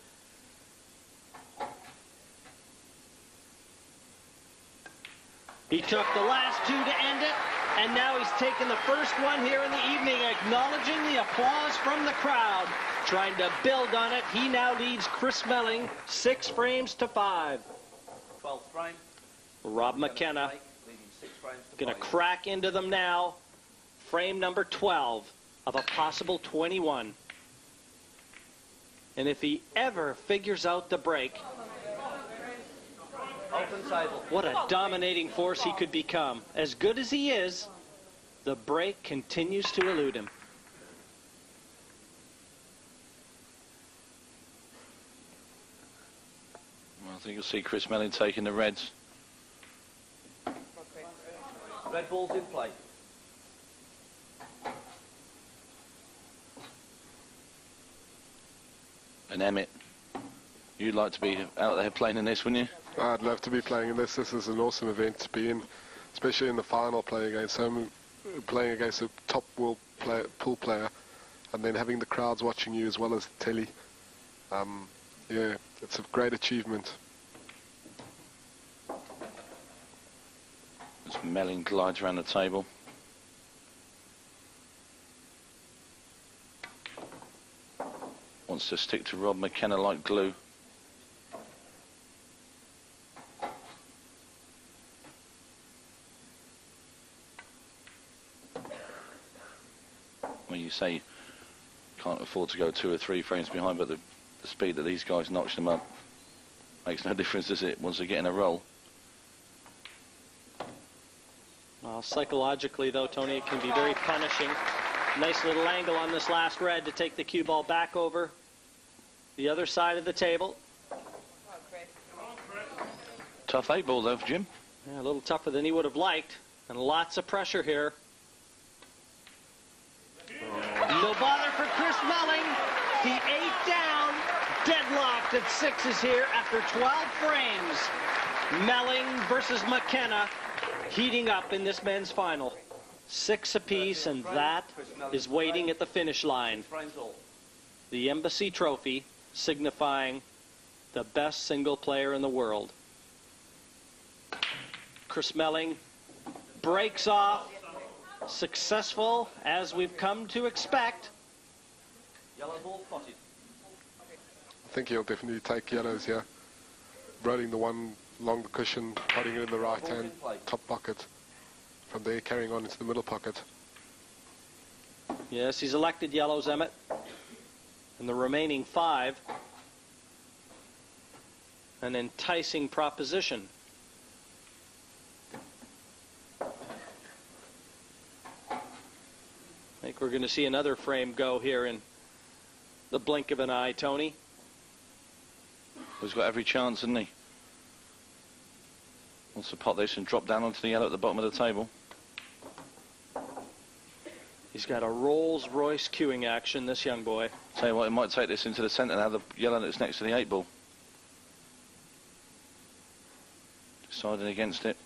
He took the last two to end it, and now he's taken the first one here in the evening, acknowledging the applause from the crowd. Trying to build on it, he now leads Chris Melling 6 frames to 5. 12th frame. Rob Mckenna Leading 6 frames to going to 5. crack into them now. Frame number 12 of a possible 21. And if he ever figures out the break, Open table. what a dominating force he could become. As good as he is, the break continues to elude him. Well, I think you'll see Chris Melling taking the reds. Red ball's in play. And Emmett, you'd like to be out there playing in this, wouldn't you? I'd love to be playing in this. This is an awesome event to be in, especially in the final, playing against a top world pool player, and then having the crowds watching you as well as the telly. Yeah, it's a great achievement. As Melling glides around the table. Wants to stick to Rob Mckenna like glue. When you say you can't afford to go 2 or 3 frames behind, but the speed that these guys notch them up makes no difference, does it, once they get in a roll? Well, psychologically, though, Tony, it can be very punishing. Nice little angle on this last red to take the cue ball back over the other side of the table. Tough 8-ball, though, for Jim. Yeah, a little tougher than he would have liked, and lots of pressure here. No bother for Chris Melling. The 8 down, deadlocked at 6s here after 12 frames. Melling versus Mckenna heating up in this men's final. 6 apiece, and that is waiting at the finish line. The Embassy Trophy signifying the best single player in the world. Chris Melling breaks off, successful as we've come to expect. Yellow ball spotted. I think he'll definitely take yellows here. Rolling the one along the cushion, putting it in the right hand top pocket. From there, carrying on into the middle pocket. Yes, he's elected yellows, Emmett. And the remaining 5. An enticing proposition. I think we're going to see another frame go here in the blink of an eye, Tony. He's got every chance, hasn't he? Wants to pot this and drop down onto the yellow at the bottom of the table. He's got a Rolls-Royce queuing action, this young boy. Tell you what, he might take this into the centre now, the yellow that's next to the 8 ball. Deciding against it.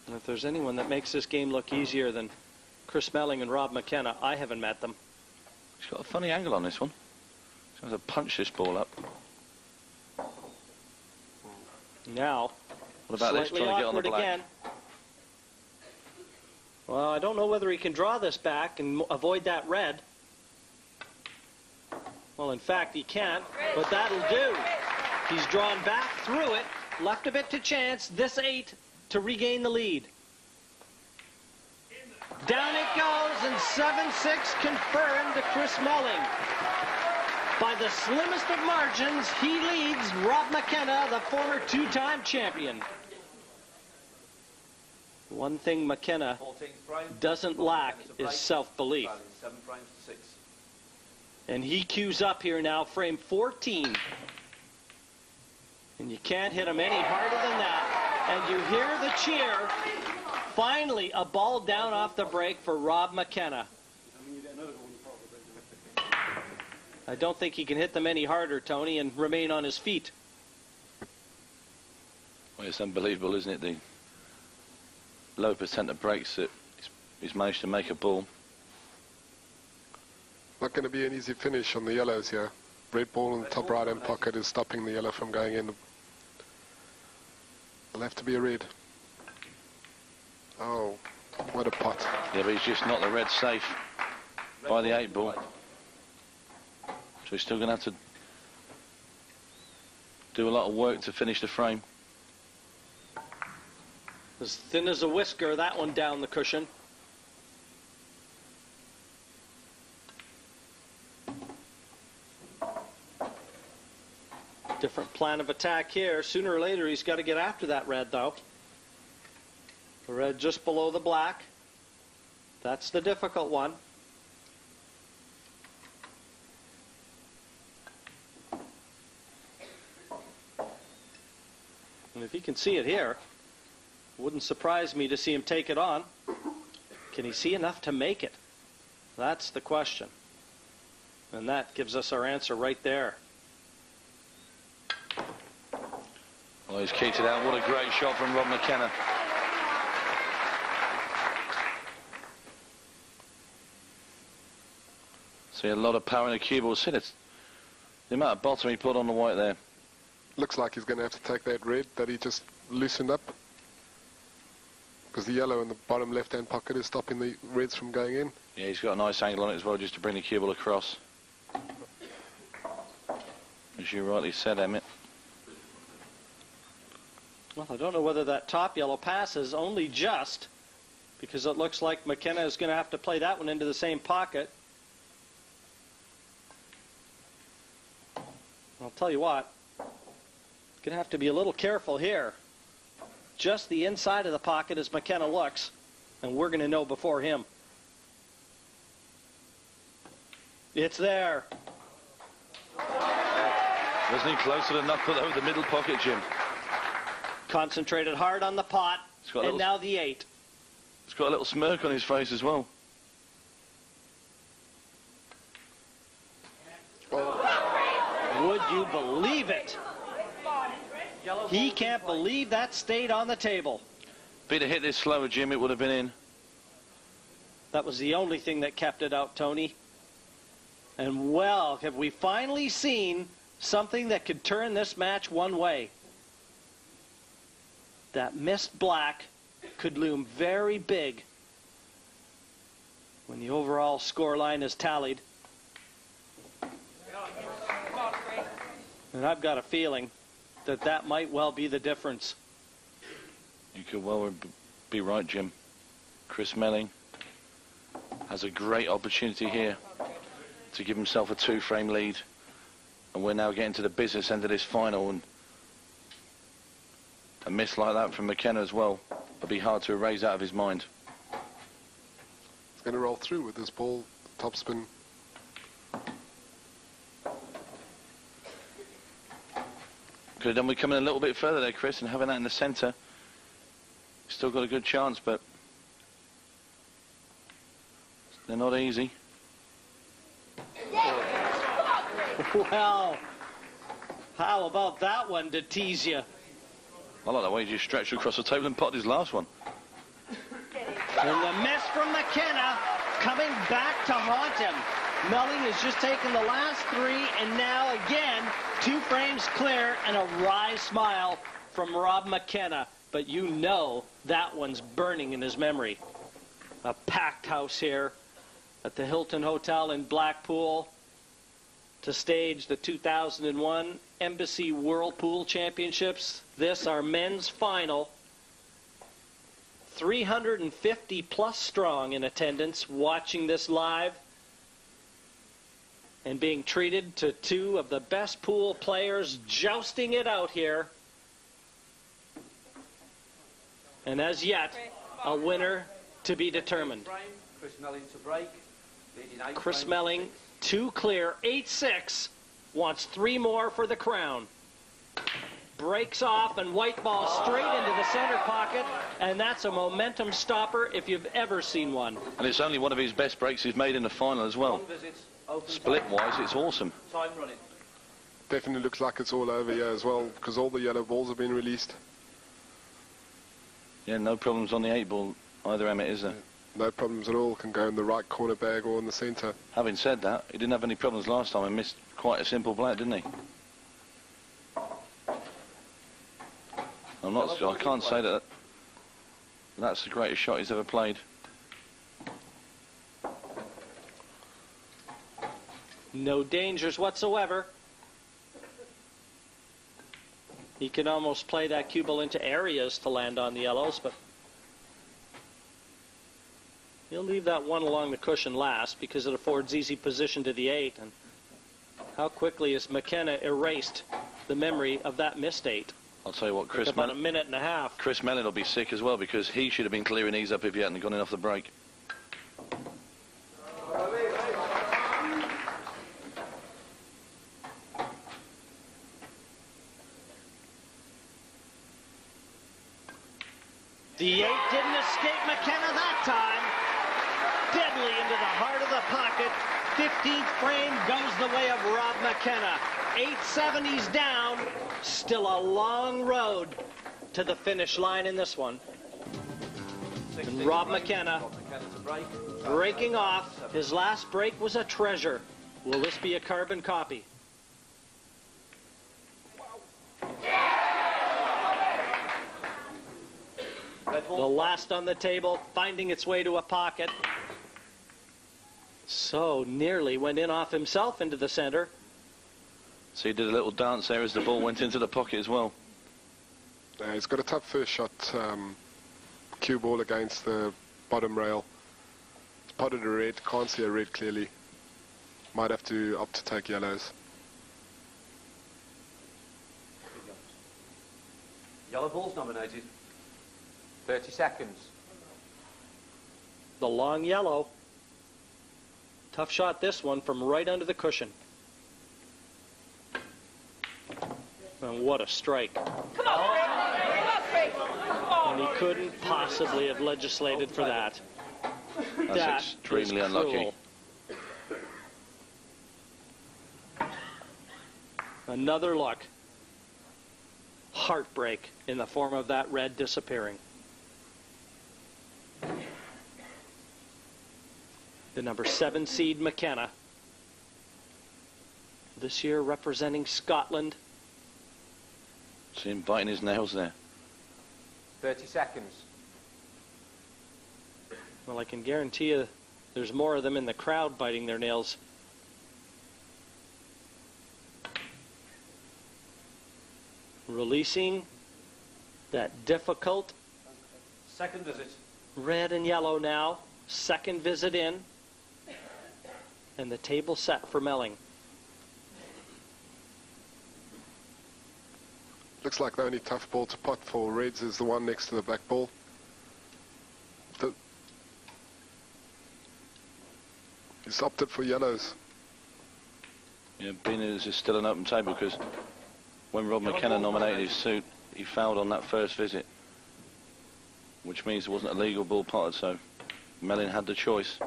And if there's anyone that makes this game look easier than Chris Melling and Rob Mckenna, I haven't met them. He's got a funny angle on this one. He's going to punch this ball up. Now, what about this, trying to get on the black? Again. Well, I don't know whether he can draw this back and avoid that red. Well, in fact, he can't, but that'll do. He's drawn back through it, left a bit to chance, this 8 to regain the lead. Down it goes, and 7-6 confirmed to Chris Melling. By the slimmest of margins, he leads Rob Mckenna, the former 2-time champion. One thing Mckenna doesn't lack is self-belief. 7 frames to 6. And he queues up here now, frame 14. And you can't hit him any harder than that. And you hear the cheer. Finally, a ball down off the break for Rob Mckenna. I don't think he can hit them any harder, Tony, and remain on his feet. Well, it's unbelievable, isn't it? The low percent of breaks that he's managed to make a ball. Not going to be an easy finish on the yellows here. Red ball in the top right-hand pocket is stopping the yellow from going in. It'll have to be a red. Oh, what a pot. Yeah, but he's just not the red safe by the 8 ball. So he's still going to have to do a lot of work to finish the frame. As thin as a whisker, that one down the cushion. Different plan of attack here. Sooner or later, he's got to get after that red, though. The red just below the black. That's the difficult one. And if he can see it here, it wouldn't surprise me to see him take it on. Can he see enough to make it? That's the question. And that gives us our answer right there. Well, he's kicked it out. What a great shot from Rob Mckenna. See a lot of power in the cue ball. See it. The amount of bottom he put on the white there. Looks like he's going to have to take that red that he just loosened up. Because the yellow in the bottom left-hand pocket is stopping the reds from going in. Yeah, he's got a nice angle on it as well, just to bring the cue ball across. As you rightly said, Emmett. Well, I don't know whether that top yellow passes, only just, because it looks like Mckenna is going to have to play that one into the same pocket. I'll tell you what, going to have to be a little careful here. Just the inside of the pocket as Mckenna looks, and we're going to know before him. It's there. Wasn't he closer enough for the middle pocket, Jim? Concentrated hard on the pot, and now the 8. He's got a little smirk on his face as well. Would you believe it? He can't believe that stayed on the table. If he'd have hit this slower, Jim, it would have been in. That was the only thing that kept it out, Tony. And, well, have we finally seen something that could turn this match one way? That missed black could loom very big when the overall score line is tallied. And I've got a feeling that that might well be the difference. You could well be right, Jim. Chris Melling has a great opportunity here to give himself a 2-frame lead. And we're now getting to the business end of this final, and a miss like that from Mckenna as well would be hard to erase out of his mind. He's going to roll through with this ball, topspin. Could have done with coming a little bit further there, Chris, and having that in the centre. Still got a good chance, but they're not easy. Well, how about that one to tease you? I like the way he just stretched across the table and potted his last one. And the miss from Mckenna coming back to haunt him. Melling has just taken the last 3, and now again 2 frames clear, and a wry smile from Rob Mckenna. But you know that one's burning in his memory. A packed house here at the Hilton Hotel in Blackpool to stage the 2001 Embassy Whirlpool Championships. This, our men's final. 350 plus strong in attendance watching this live and being treated to 2 of the best pool players jousting it out here. And as yet, a winner to be determined. Chris Melling to break. Chris Melling, 2 clear, 8-6, wants 3 more for the crown. Breaks off and white ball straight into the center pocket, and that's a momentum stopper if you've ever seen one. And it's only one of his best breaks he's made in the final as well. Split-wise, it's awesome. Time running. Definitely looks like it's all over here as well, because all the yellow balls have been released. Yeah, no problems on the 8-ball either, Emmett, is there? No problems at all. Can go in the right corner bag or in the centre. Having said that, he didn't have any problems last time and missed quite a simple black, didn't he? I can't say that that's the greatest shot he's ever played. No dangers whatsoever. He can almost play that cue ball into areas to land on the yellows, but he'll leave that one along the cushion last because it affords easy position to the 8. And how quickly has Mckenna erased the memory of that missed 8? I'll tell you what, Chris about a minute and a half. Chris Melling will be sick as well, because he should have been clearing these up if he hadn't gone in off the break. The 8 didn't escape Mckenna that time. Deadly into the heart of the pocket. 15th frame goes the way of Rob Mckenna. 870s down. Still a long road to the finish line in this one. And Rob Mckenna breaking off. His last break was a treasure. Will this be a carbon copy? The last on the table, finding its way to a pocket. So nearly went in off himself into the center. So he did a little dance there as the ball went into the pocket as well. He's got a tough first shot. Cue ball against the bottom rail. He's potted a red, can't see a red clearly. Might have to opt to take yellows. Yellow ball's nominated. 30 seconds. The long yellow. Tough shot this one from right under the cushion. And what a strike. Come on, Fred. And he couldn't possibly have legislated for that. That's extremely unlucky. Another look. Heartbreak in the form of that red disappearing. The number 7 seed Mckenna. This year representing Scotland. See him biting his nails there. 30 seconds. Well, I can guarantee you there's more of them in the crowd biting their nails. Releasing that difficult Second visit. red and yellow now. Second visit in. And the table set for Melling. Looks like the only tough ball to pot for Reds is the one next to the black ball. He's opted for yellows. Yeah, being as is still an open table, because when Rob McKenna nominated his suit, he fouled on that first visit, which means it wasn't a legal ball potted, so Melling had the choice.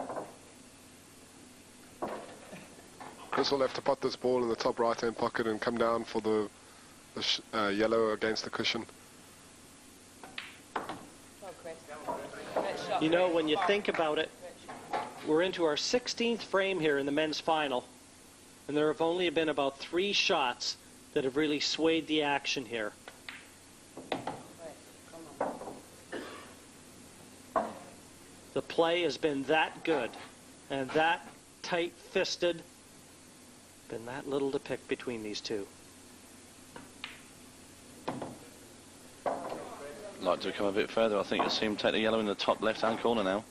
Chris will have to pot this ball in the top right-hand pocket and come down for the yellow against the cushion. You know, when you think about it, we're into our 16th frame here in the men's final, and there have only been about 3 shots that have really swayed the action here. The play has been that good and that tight-fisted, been that little to pick between these two. Like to come a bit further. I think you'll see him take the yellow in the top left-hand corner now.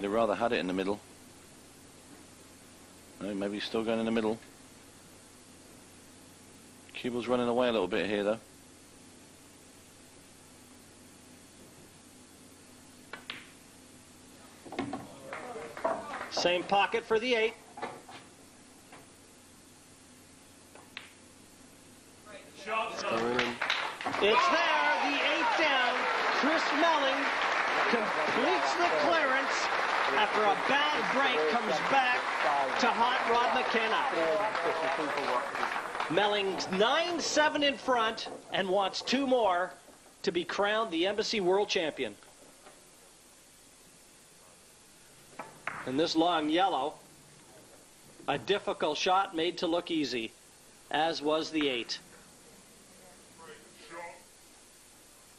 He'd rather had it in the middle. No, maybe he's still going in the middle. Cue ball's running away a little bit here, though. Same pocket for the 8. It's there, the 8 down. Chris Melling completes the clearance after a bad break, comes back to hot Rod McKenna. Melling's 9-7 in front and wants 2 more to be crowned the Embassy World Champion. And this long yellow, a difficult shot made to look easy, as was the 8.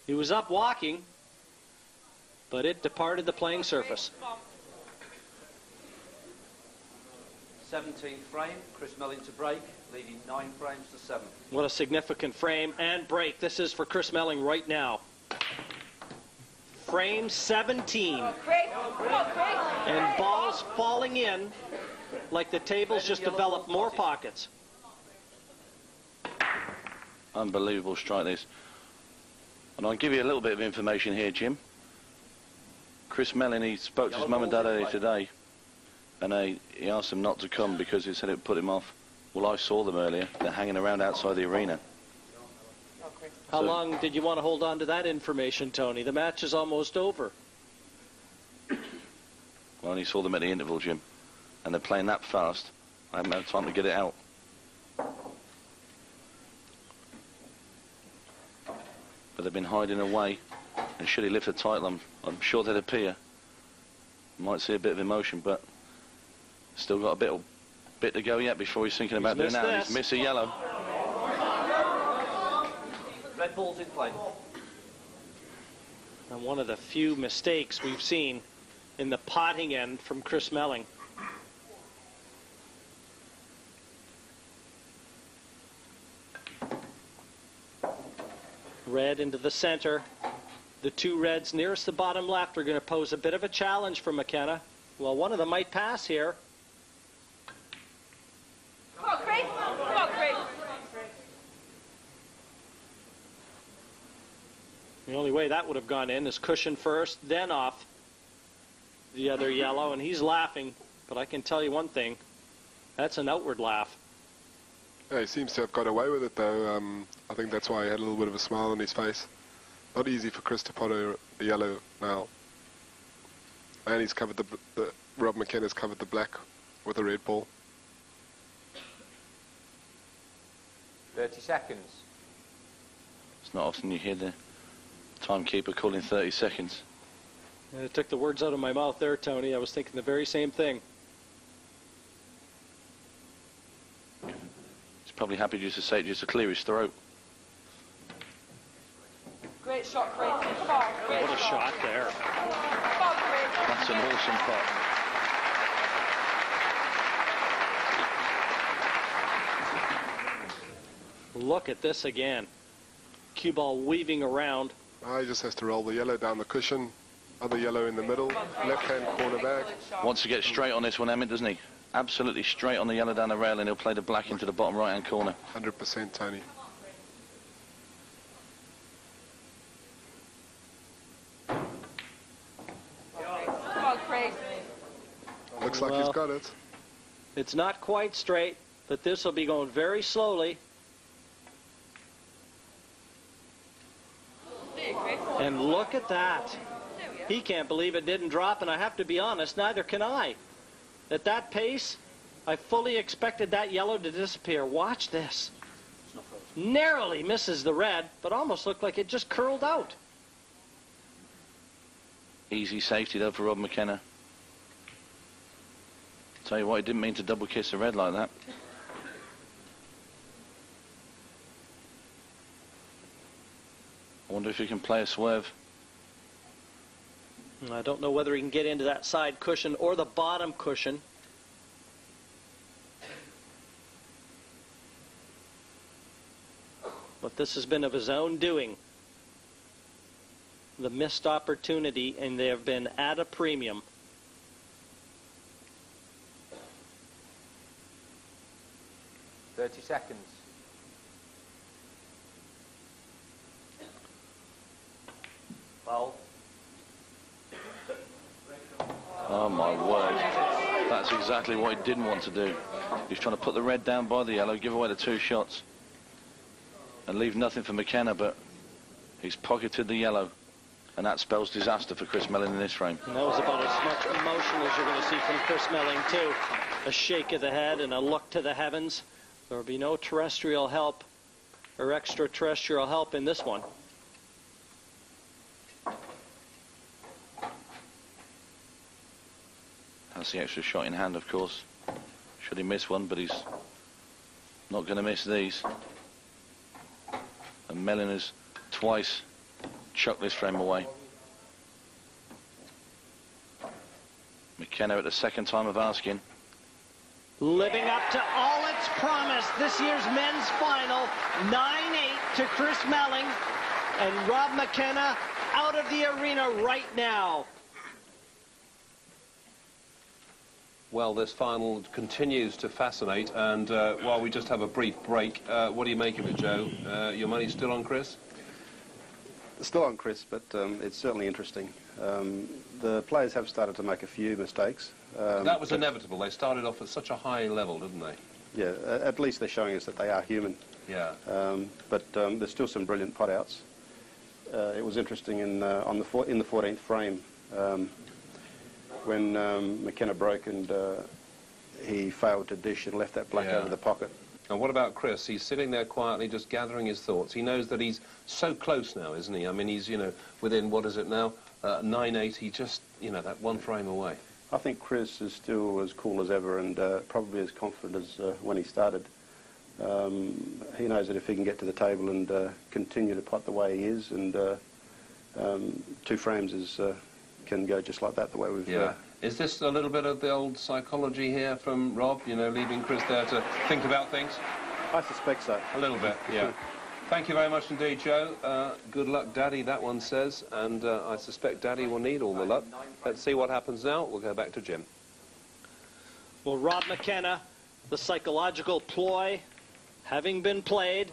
He was up walking, but it departed the playing surface. 17th frame, Chris Melling to break, leading 9 frames to 7. What a significant frame and break. This is for Chris Melling right now. Frame 17. And balls falling in like the tables just developed more pockets. Unbelievable strike this. And I'll give you a little bit of information here, Jim. Chris Melling, he spoke to his mum and dad earlier today, and he asked them not to come because he said it would put him off. Well, I saw them earlier. They're hanging around outside the arena. How long did you want to hold on to that information, Tony? The match is almost over. Well, I only saw them at the interval, Jim, and they're playing that fast. I haven't had time to get it out. But they've been hiding away, and should he lift the title, I'm sure they'd appear. Might see a bit of emotion, but still got a bit to go yet before he's thinking about doing that. And he's missed a yellow. Red ball's in play. And one of the few mistakes we've seen in the potting end from Chris Melling. Red into the center. The 2 reds nearest the bottom left are going to pose a bit of a challenge for McKenna. Well, one of them might pass here. Come on, Chris. Come on, Chris. The only way that would have gone in is cushion first, then off the other yellow, and he's laughing. But I can tell you one thing, that's an outward laugh. Yeah, he seems to have got away with it, though. I think that's why he had a little bit of a smile on his face. Not easy for Chris to pot a yellow now. And he's covered Rob McKenna's covered the black with a red ball. 30 seconds. It's not often you hear the timekeeper calling 30 seconds. And it took the words out of my mouth there, Tony. I was thinking the very same thing. He's probably happy just to say it just to clear his throat. Great shot, Chris. Come on, Chris. What a shot there. Come on, Chris. That's an awesome pot. Look at this again. Cue ball weaving around. He just has to roll the yellow down the cushion, other yellow in the middle, left-hand corner bag. Wants to get straight on this one, Emmett, doesn't he? Absolutely straight on the yellow down the rail, and he'll play the black into the bottom right-hand corner. 100%, Tony. Come on, Chris. Looks like he's got it. It's not quite straight, but this will be going very slowly. And look at that. He can't believe it didn't drop, and I have to be honest, neither can I. At that pace, I fully expected that yellow to disappear. Watch this. Narrowly misses the red, but almost looked like it just curled out. Easy safety, though, for Rob Mckenna. Tell you what, he didn't mean to double kiss the red like that. I wonder if he can play a swerve. I don't know whether he can get into that side cushion or the bottom cushion. But this has been of his own doing. The missed opportunity, and they have been at a premium. $30. Foul. Oh my word. That's exactly what he didn't want to do. He's trying to put the red down by the yellow, give away the 2 shots, and leave nothing for Mckenna, but he's pocketed the yellow, and that spells disaster for Chris Melling in this frame. And that was about as much emotion as you're going to see from Chris Melling, too. A shake of the head and a look to the heavens. There will be no terrestrial help or extraterrestrial help in this one. That's the extra shot in hand, of course. Should he miss one, but he's not going to miss these. And Melling has twice chucked this frame away. Mckenna at the second time of asking. Living up to all its promise. This year's men's final, 9-8 to Chris Melling. And Rob Mckenna out of the arena right now. Well, this final continues to fascinate, and while we just have a brief break, what do you make of it, Joe? Your money's still on Chris? Still on Chris, but it's certainly interesting. The players have started to make a few mistakes. That was inevitable. They started off at such a high level, didn't they? Yeah, at least they're showing us that they are human. Yeah. But there's still some brilliant pot outs. It was interesting in the 14th frame. When Mckenna broke and he failed to dish and left that black over the pocket. And what about Chris? He's sitting there quietly just gathering his thoughts. He knows that he's so close now, isn't he? I mean, he's, you know, within, what is it now, 9-8. He just, you know, that 1 frame away. I think Chris is still as cool as ever and probably as confident as when he started. He knows that if he can get to the table and continue to pot the way he is, and 2 frames is... can go just like that, the way we've... Yeah. Is this a little bit of the old psychology here from Rob, you know, leaving Chris there to think about things? I suspect so. A little bit, yeah. Thank you very much indeed, Joe. Good luck, Daddy, that one says, and I suspect Daddy will need all the luck. Let's see what happens now. We'll go back to Jim. Well, Rob Mckenna, the psychological ploy having been played.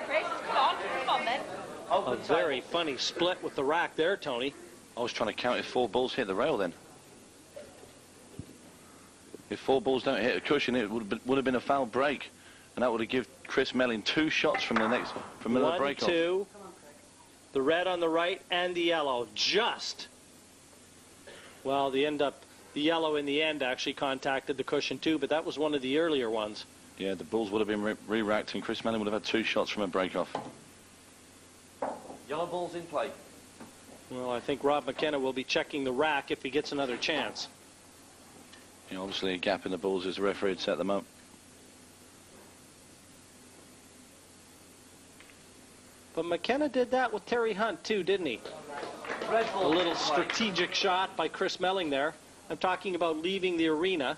Chris, come on then. A very funny split with the rack there, Tony. I was trying to count if 4 balls hit the rail then. If 4 balls don't hit a cushion, it would have been a foul break, and that would have given Chris Melling 2 shots from the break off. 1, 2, the red on the right and the yellow. Just. Well, the yellow in the end actually contacted the cushion too, but that was one of the earlier ones. Yeah, the balls would have been re-racked, and Chris Melling would have had 2 shots from a break off. Yellow ball's in play. Well, I think Rob Mckenna will be checking the rack if he gets another chance. Yeah, obviously a gap in the balls as the referee had set them up. But Mckenna did that with Terry Hunt too, didn't he? A little strategic shot by Chris Melling there. I'm talking about leaving the arena.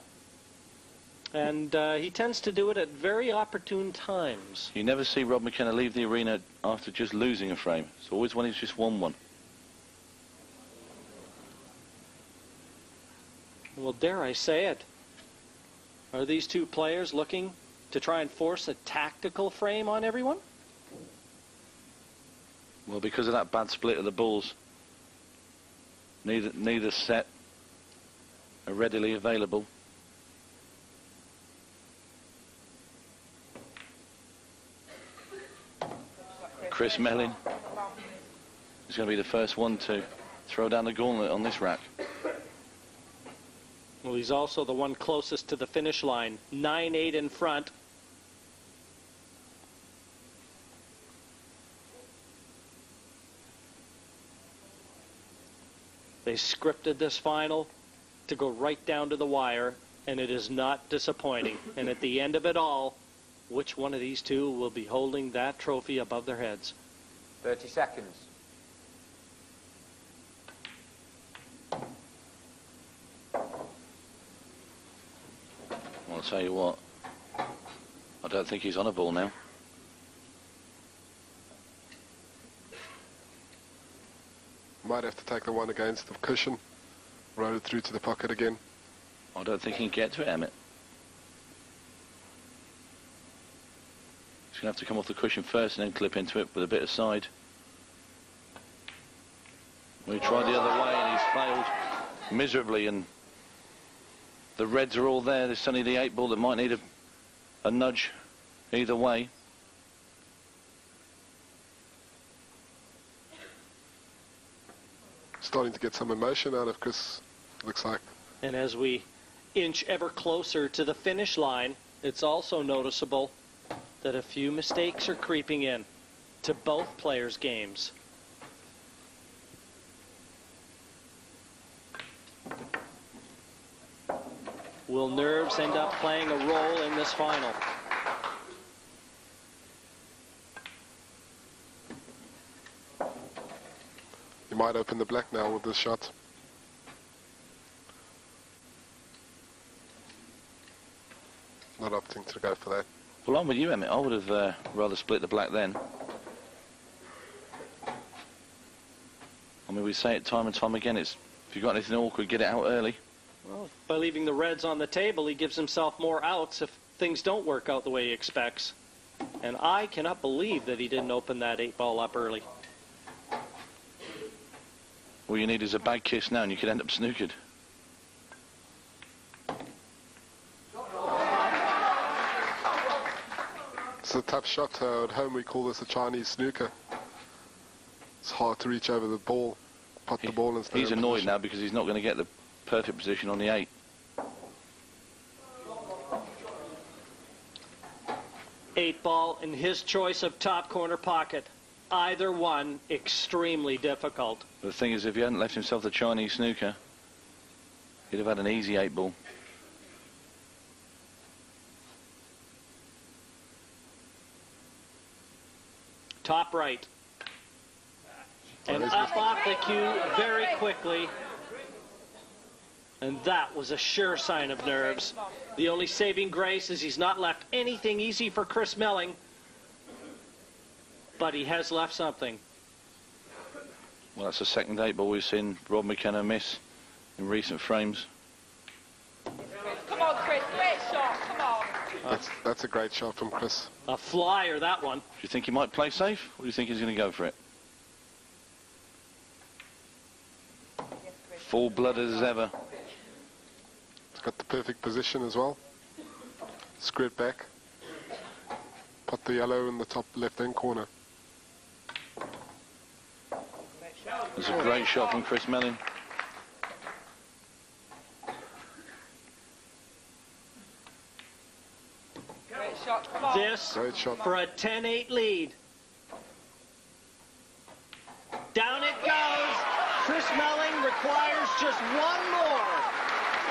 And he tends to do it at very opportune times. You never see Rob McKenna leave the arena after just losing a frame. It's always when he's just won one. Well, dare I say it, are these two players looking to try and force a tactical frame on everyone? Well, because of that bad split of the balls, neither set are readily available. Chris Melling is going to be the first one to throw down the gauntlet on this rack. Well, he's also the one closest to the finish line. 9-8 in front. They scripted this final to go right down to the wire, and it is not disappointing. And at the end of it all, which one of these two will be holding that trophy above their heads? 30 seconds. Well, I'll tell you what, I don't think he's on a ball now. Might have to take the one against the cushion, roll it through to the pocket again. I don't think he can get to it, Emmett. He's going to have to come off the cushion first and then clip into it with a bit of side. We tried the other way and he's failed miserably, and the reds are all there. There's only the 8 ball that might need a nudge either way. Starting to get some emotion out of Chris, looks like. And as we inch ever closer to the finish line, it's also noticeable that a few mistakes are creeping in to both players' games. Will nerves end up playing a role in this final? He might open the black now with this shot. Not opting to go for that. Well, I'm with you, Emmett. I would have rather split the black then. I mean, we say it time and time again. It's, if you've got anything awkward, get it out early. Well, by leaving the reds on the table, he gives himself more outs if things don't work out the way he expects. And I cannot believe that he didn't open that 8 ball up early. All you need is a bad kiss now and you could end up snookered. It's a tough shot. At home we call this a Chinese snooker. It's hard to reach over the ball, pot the ball and stay He's in annoyed position. now because he's not going to get the perfect position on the 8. Eight ball in his choice of top corner pocket. Either one extremely difficult. The thing is, if he hadn't left himself the Chinese snooker, he'd have had an easy 8 ball. Top right. And up off the cue very quickly. And that was a sure sign of nerves. The only saving grace is he's not left anything easy for Chris Melling. But he has left something. Well, that's the second 8 ball we've seen Rob McKenna miss in recent frames. Come on, Chris, great shot, come on. That's a great shot from Chris. A flyer, that one. Do you think he might play safe, or do you think he's going to go for it? Full-blooded as ever. He's got the perfect position as well. Screw it back. Put the yellow in the top left-hand corner. It's a great shot from Chris Melling. Great shot, come on. This Great shot. for a 10-8 lead. Down it goes. Chris Melling requires just one more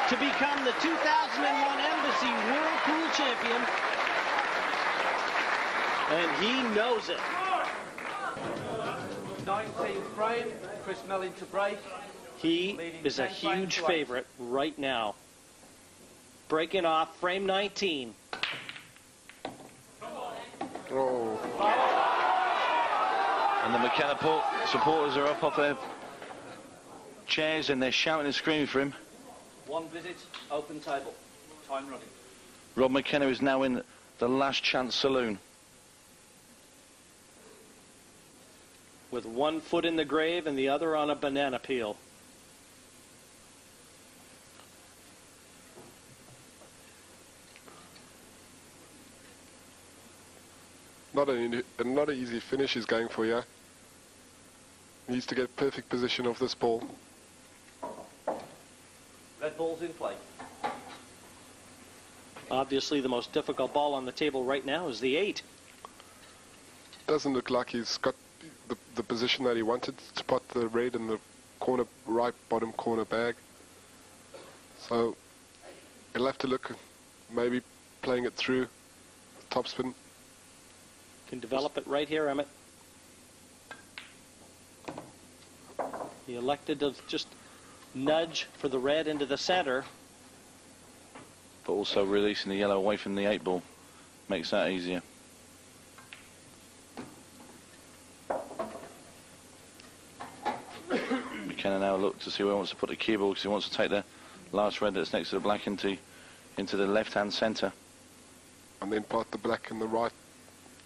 to become the 2001 Embassy World Pool Champion. And he knows it. 18th frame, Chris Melling to break. He is a huge favorite right now. Breaking off frame 19. Oh. And the Mckenna supporters are up off their chairs and they're shouting and screaming for him. One visit, open table. Time running. Rob Mckenna is now in the last chance saloon. With one foot in the grave and the other on a banana peel. Not an easy finish he's going for here. Needs to get perfect position of this ball. Red ball's in play. Obviously, the most difficult ball on the table right now is the 8. Doesn't look like he's got the position that he wanted to spot the red in the corner, right bottom corner bag. So he'll have to look, maybe playing it through topspin. Can develop it right here, Emmett. He elected to just nudge for the red into the center. But also releasing the yellow away from the 8 ball makes that easier. Mckenna now look to see where he wants to put the cue ball because he wants to take the last red that's next to the black into the left-hand centre. And then part the black in the right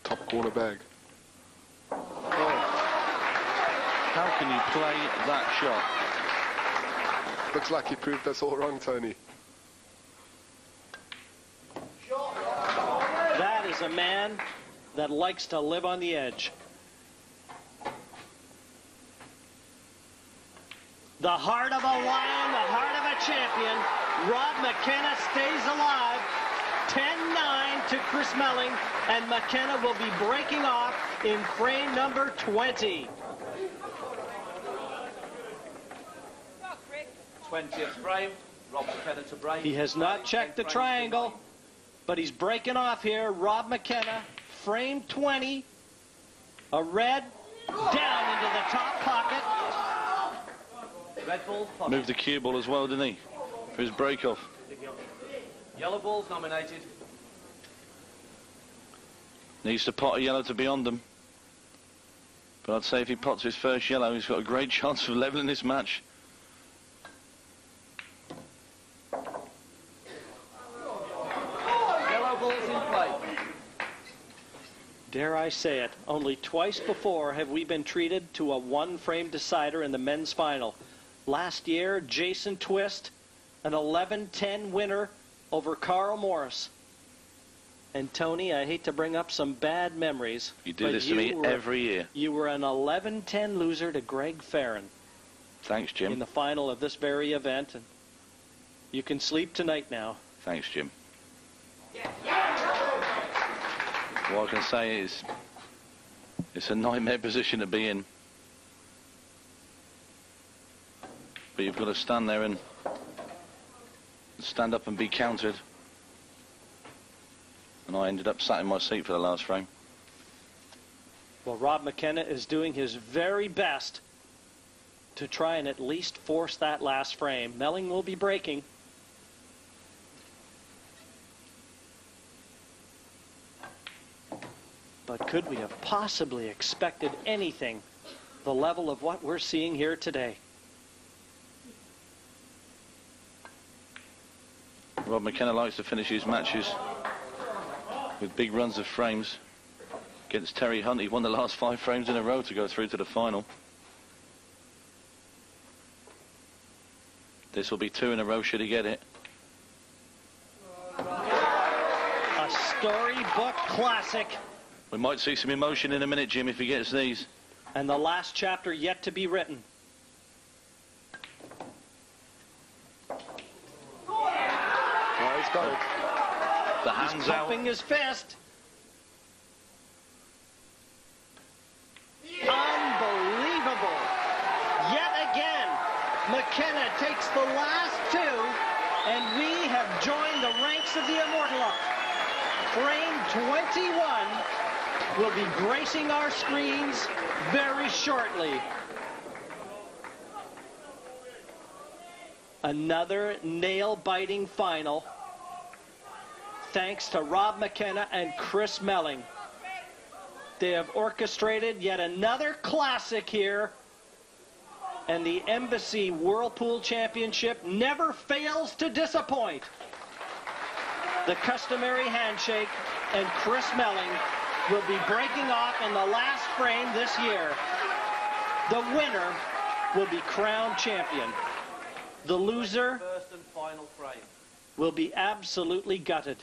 top corner bag. How can you play that shot? Looks like he proved us all wrong, Tony. That is a man that likes to live on the edge. The heart of a lion, the heart of a champion. Rob Mckenna stays alive. 10-9 to Chris Melling, and Mckenna will be breaking off in frame number 20. 20th frame, Rob Mckenna to break. He has not checked the triangle, but he's breaking off here. Rob Mckenna, frame 20, a red down into the top pocket. Red ball's pocket. Moved the cue ball as well, didn't he? For his break-off. Yellow ball's nominated. Needs to pot a yellow to beyond them. But I'd say if he pots his first yellow, he's got a great chance of levelling this match. Yellow ball's in play. Dare I say it, only twice before have we been treated to a one-frame decider in the men's final. Last year, Jason Twist, an 11-10 winner over Carl Morris. And Tony, I hate to bring up some bad memories. You do this to me every year. You were an 11-10 loser to Greg Farron. Thanks, Jim. In the final of this very event. And you can sleep tonight now. Thanks, Jim. What I can say is it's a nightmare position to be in. But you've got to stand there and stand up and be countered. And I ended up sat in my seat for the last frame. Well, Rob Mckenna is doing his very best to try and at least force that last frame. Melling will be breaking. But could we have possibly expected anything the level of what we're seeing here today? Rob Mckenna likes to finish his matches with big runs of frames. Against Terry Hunt, he won the last 5 frames in a row to go through to the final. This will be 2 in a row should he get it. A storybook classic. We might see some emotion in a minute, Jim, if he gets these. And the last chapter yet to be written. Oh, he's got it. The hands He's out. pumping his fist. Unbelievable. Yet again, Mckenna takes the last 2, and we have joined the ranks of the immortal. Frame 21, will be gracing our screens very shortly. Another nail-biting final, thanks to Rob Mckenna and Chris Melling. They have orchestrated yet another classic here, and the Embassy Whirlpool Championship never fails to disappoint. The customary handshake, and Chris Melling will be breaking off in the last frame this year. The winner will be crowned champion. The loser First and final frame. will be absolutely gutted.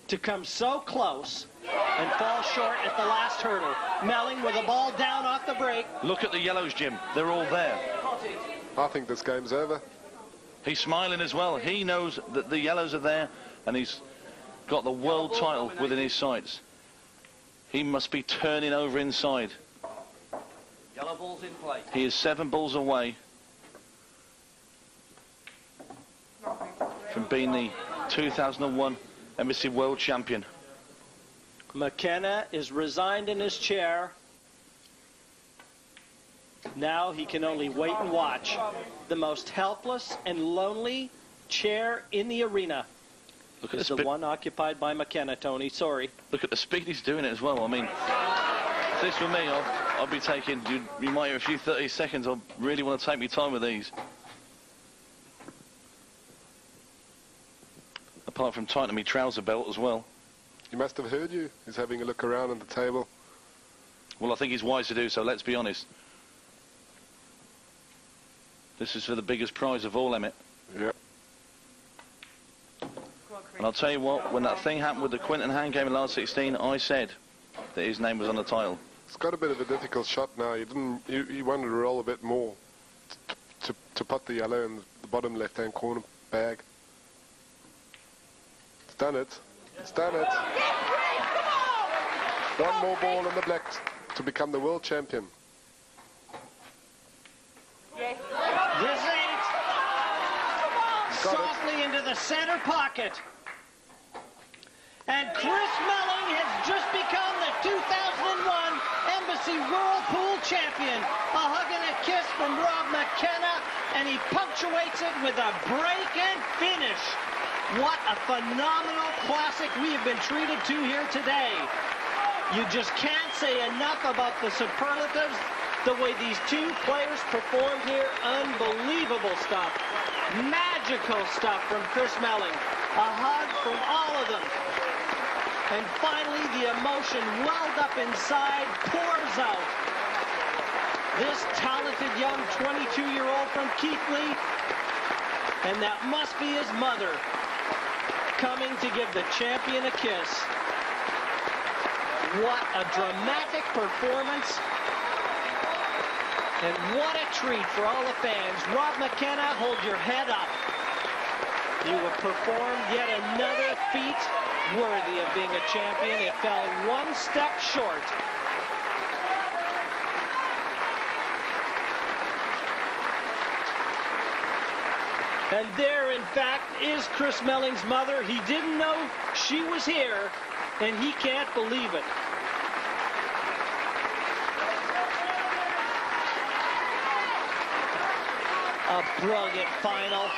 To come so close and fall short at the last hurdle. Melling with the ball down off the break. Look at the yellows, Jim. They're all there. I think this game's over. He's smiling as well. He knows that the yellows are there, and he's got the world title within his sights. He must be turning over inside. Yellow ball's in play. He is 7 balls away from being the 2001 Embassy World Champion. Mckenna is resigned in his chair. Now he can only wait and watch. The most helpless and lonely chair in the arena Look at is the one occupied by Mckenna, Tony. Sorry. Look at the speed he's doing it as well. I mean, if this were me, I'll be taking, you might hear a few 30 seconds. I really want to take my time with these. Apart from tightening my trouser belt as well. He must have heard you. He's having a look around on the table. Well, I think he's wise to do so, let's be honest. This is for the biggest prize of all, Emmett. Yep. And I'll tell you what, when that thing happened with the Quinton Hand game in last 16, I said that his name was on the title. It's got a bit of a difficult shot now. You wanted to roll a bit more to put the yellow in the bottom left-hand corner bag. It's done it. It's done it. One more ball in the black to become the world champion. Yes. This ain't. Softly into the center pocket. And Chris Melling has just become the 2001 Embassy Whirlpool champion. A hug and a kiss from Rob Mckenna, and he punctuates it with a break and finish. What a phenomenal classic we have been treated to here today. You just can't say enough about the superlatives, the way these two players performed here. Unbelievable stuff. Magical stuff from Chris Melling. A hug from all of them. And finally, the emotion welled up inside, pours out. This talented young 22-year-old from Keithley, and that must be his mother, coming to give the champion a kiss. What a dramatic performance. And what a treat for all the fans. Rob Mckenna, hold your head up. You have performed yet another feat worthy of being a champion. It fell one step short. And there, in fact, is Chris Melling's mother. He didn't know she was here, and he can't believe it. A brilliant final.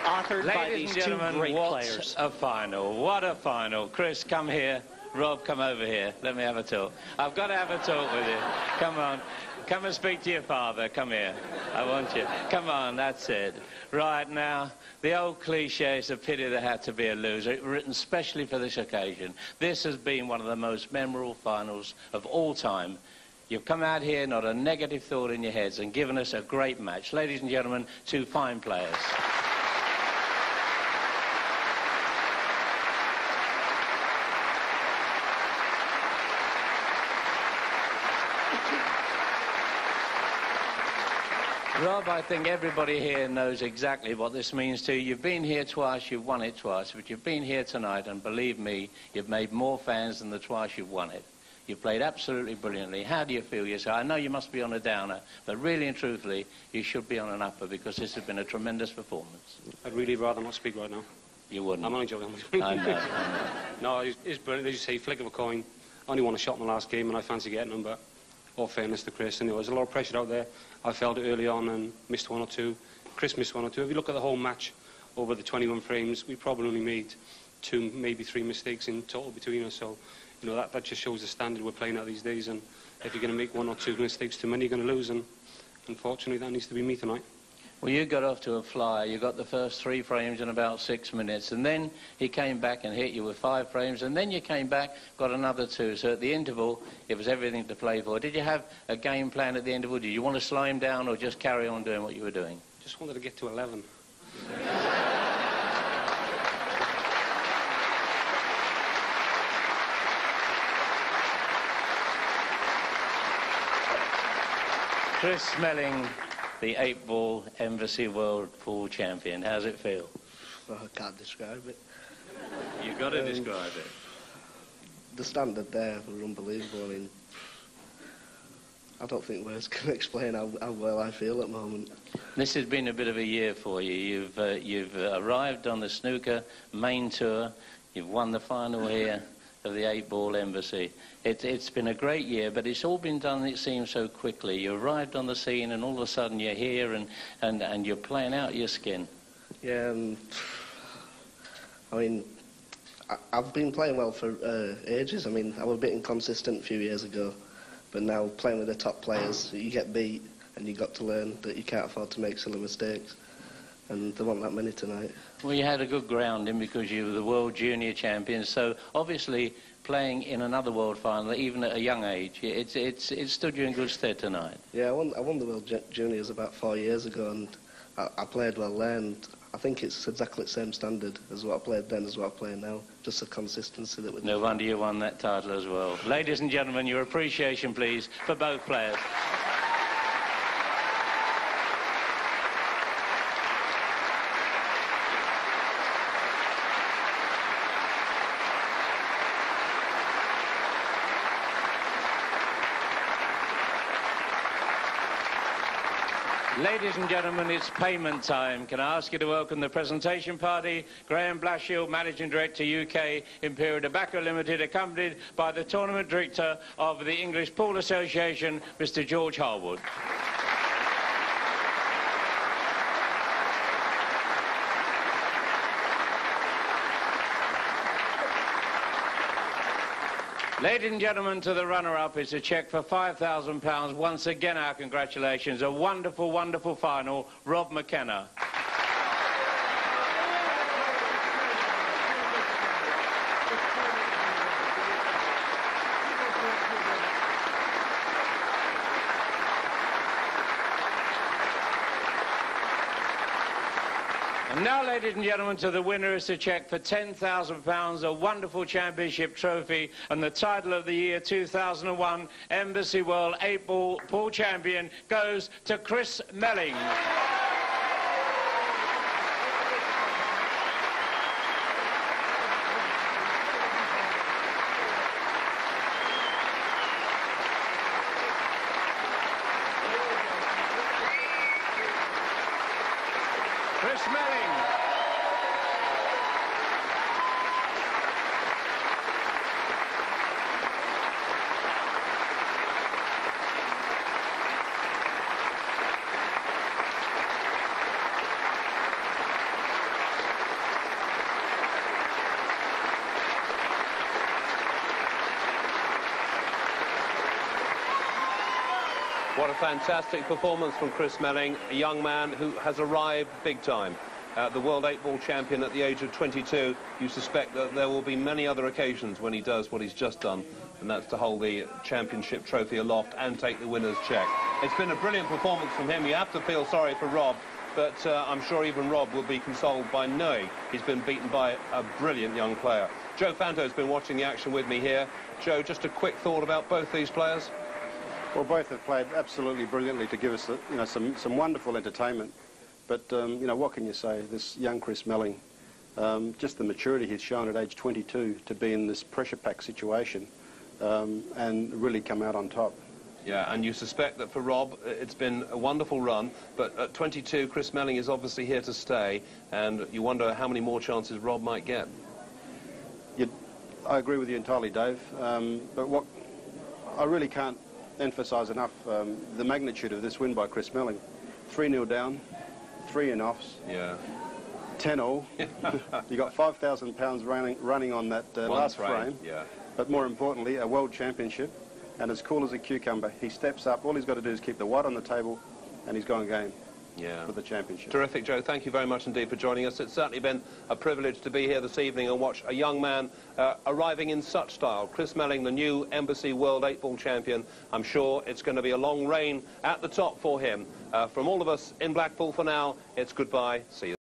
Authored by these two great players. What a final. What a final. Chris, come here. Rob, come over here. Let me have a talk. I've got to have a talk with you. Come on. Come and speak to your father. Come here. I want you. Come on, that's it. Right now, the old cliche, it's a pity there had to be a loser, written specially for this occasion. This has been one of the most memorable finals of all time. You've come out here, not a negative thought in your heads, and given us a great match. Ladies and gentlemen, two fine players. Rob, I think everybody here knows exactly what this means to you. You've been here twice, you've won it twice, but you've been here tonight, and believe me, you've made more fans than the twice you've won it. You've played absolutely brilliantly. How do you feel yourself? I know you must be on a downer, but really and truthfully, you should be on an upper, because this has been a tremendous performance. I'd really rather not speak right now. You wouldn't. I'm only joking. I know. No, it's brilliant. As you say, flick of a coin. Only won a shot in the last game, and I fancy getting them, but all fairness to Chris, and there was a lot of pressure out there. I felt it early on and missed one or two. Chris missed one or two. If you look at the whole match over the 21 frames, we probably only made 2, maybe 3 mistakes in total between us. So, you know, that just shows the standard we're playing at these days. And if you're going to make 1 or 2 mistakes too many, you're going to lose. And unfortunately, that needs to be me tonight. Well, you got off to a flyer. You got the first 3 frames in about 6 minutes, and then he came back and hit you with 5 frames, and then you came back, got another 2. So at the interval, it was everything to play for. Did you have a game plan at the interval? Did you want to slow him down or just carry on doing what you were doing? Just wanted to get to 11. Chris Melling, the 8-ball Embassy World Pool Champion. How's it feel? Well, I can't describe it. You've got to describe it. The standard there were unbelievable. I mean, I don't think words can explain how well I feel at the moment. This has been a bit of a year for you. You've arrived on the snooker main tour. You've won the final here of the 8-ball Embassy. It's been a great year, but it's all been done, it seems, so quickly. You arrived on the scene and all of a sudden you're here and you're playing out your skin. Yeah, I mean, I've been playing well for ages. I mean, I was a bit inconsistent a few years ago, but now playing with the top players, you get beat and you got to learn that you can't afford to make silly mistakes. And there weren't that many tonight. Well, you had a good grounding because you were the World Junior Champion, so obviously playing in another World Final, even at a young age, it stood you in good stead tonight. Yeah, I won the World Juniors about 4 years ago, and I played well there, and I think it's exactly the same standard as what I played then as what I play now, just the consistency that we. No wonder you won that title as well. Ladies and gentlemen, your appreciation, please, for both players. Ladies and gentlemen, it's payment time. Can I ask you to welcome the presentation party, Graham Blashill, Managing Director, UK Imperial Tobacco Limited, accompanied by the Tournament Director of the English Pool Association, Mr. George Harwood. Ladies and gentlemen, to the runner-up is a cheque for £5,000. Once again, our congratulations. A wonderful, wonderful final. Rob Mckenna. And now, ladies and gentlemen, to the winner is a cheque for £10,000, a wonderful championship trophy, and the title of the year 2001 Embassy World 8-ball pool champion goes to Chris Melling. Chris Melling. What a fantastic performance from Chris Melling, a young man who has arrived big time. The World 8-ball champion at the age of 22. You suspect that there will be many other occasions when he does what he's just done, and that's to hold the championship trophy aloft and take the winner's cheque. It's been a brilliant performance from him. You have to feel sorry for Rob, but I'm sure even Rob will be consoled by knowing he's been beaten by a brilliant young player. Joe Fanto's been watching the action with me here. Joe, just a quick thought about both these players? Well, both have played absolutely brilliantly to give us, you know, some wonderful entertainment. But, you know, what can you say? This young Chris Melling, just the maturity he's shown at age 22 to be in this pressure-packed situation and really come out on top. Yeah, and you suspect that for Rob, it's been a wonderful run, but at 22, Chris Melling is obviously here to stay, and you wonder how many more chances Rob might get. I agree with you entirely, Dave, but what I really can't emphasise enough the magnitude of this win by Chris Melling. 3-0 down, 3 in offs. Yeah. 10 all. You got £5,000 running on that last frame. Yeah. But more importantly, a world championship, and as cool as a cucumber, he steps up. All he's got to do is keep the white on the table, and he's gone game. Yeah. For the championship. Terrific, Joe. Thank you very much indeed for joining us. It's certainly been a privilege to be here this evening and watch a young man arriving in such style. Chris Melling, the new Embassy World 8-ball champion. I'm sure it's going to be a long reign at the top for him. From all of us in Blackpool for now, it's goodbye. See you.